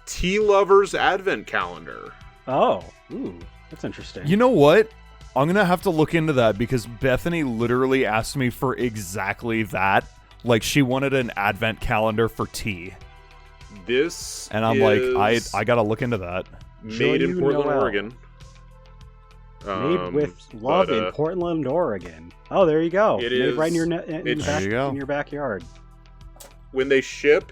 Tea Lovers Advent Calendar. Oh, ooh, that's interesting. You know what? I'm going to have to look into that because Bethany literally asked me for exactly that. Like, she wanted an advent calendar for tea. This And I'm like, I got to look into that. Made in Portland, Oregon. Made with love in Portland, Oregon. Oh, there you go. It Made is, right in your backyard. When they ship,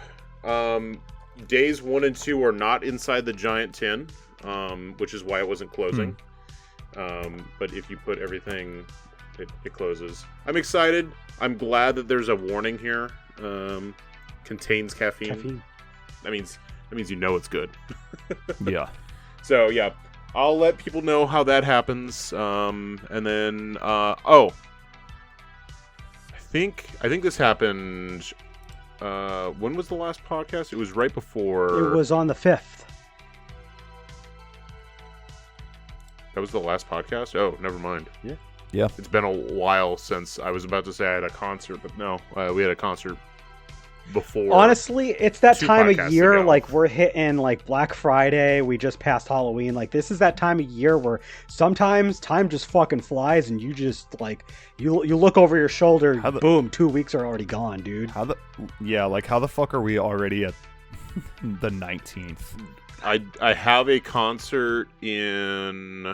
days 1 and 2 are not inside the giant tin, which is why it wasn't closing. But if you put everything, it closes. I'm excited. I'm glad that there's a warning here. Contains caffeine. That means you know it's good. Yeah. So yeah, I'll let people know how that happens. And then I think this happened. When was the last podcast? It was right before. It was on the 5th. That was the last podcast? Oh, never mind. Yeah. Yeah. It's been a while since I was about to say I had a concert, but no, we had a concert before. Honestly, it's that 2 time of podcasts year. ago. Like, we're hitting like Black Friday. We just passed Halloween. Like, this is that time of year where sometimes time just fucking flies, and you just like you look over your shoulder. Boom, 2 weeks are already gone, dude. How the fuck are we already at the 19th? I have a concert in,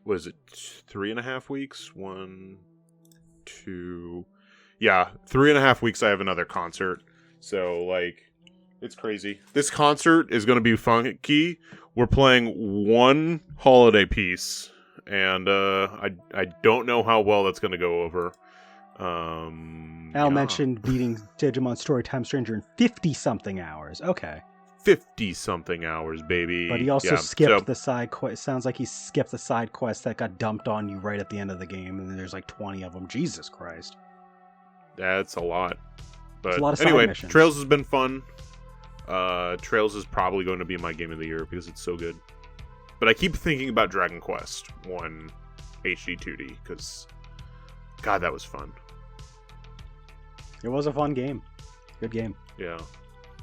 what is it, 3.5 weeks? 1, 2, yeah, 3.5 weeks I have another concert. So, like, it's crazy. This concert is going to be funky. We're playing one holiday piece, and I don't know how well that's going to go over. Al mentioned beating Digimon Storytime Stranger in 50-something hours. Okay. 50-something hours, baby. But he also skipped the side quest. Sounds like he skipped the side quest that got dumped on you right at the end of the game, and then there's like 20 of them. Jesus Christ. That's a lot. But a lot of side anyway, missions. Trails has been fun. Trails is probably going to be my game of the year because it's so good. But I keep thinking about Dragon Quest 1 HD 2D because, God, that was fun. It was a fun game. Good game. Yeah.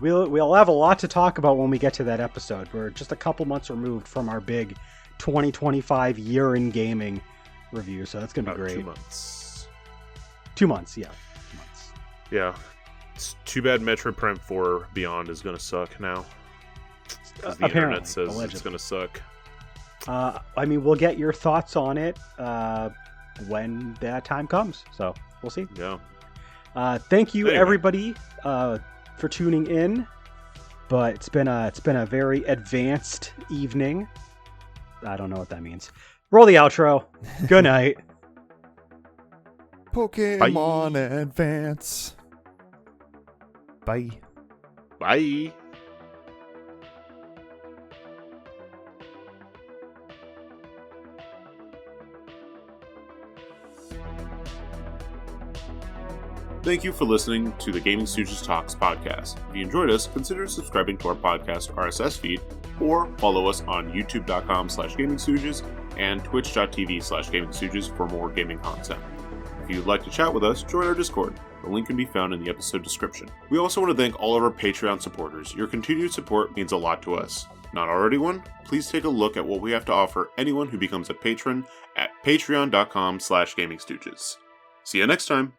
We'll have a lot to talk about when we get to that episode. We're just a couple months removed from our big 2025 year in gaming review, so that's going to be great. 2 months. 2 months, yeah. 2 months. Yeah. It's too bad Metroid Prime 4 Beyond is going to suck now. The internet says allegedly. It's going to suck. I mean, we'll get your thoughts on it when that time comes, so we'll see. Yeah. Thank you, anyway. everybody, for tuning in. But it's been a very advanced evening. I don't know what that means. Roll the outro. Good night. Pokemon Advance. Bye. Bye. Thank you for listening to the Gaming Stooges Talks podcast. If you enjoyed us, consider subscribing to our podcast RSS feed or follow us on youtube.com/GamingStooges and twitch.tv/GamingStooges for more gaming content. If you'd like to chat with us, join our Discord. The link can be found in the episode description. We also want to thank all of our Patreon supporters. Your continued support means a lot to us. Not already one? Please take a look at what we have to offer anyone who becomes a patron at patreon.com/GamingStooges. See you next time.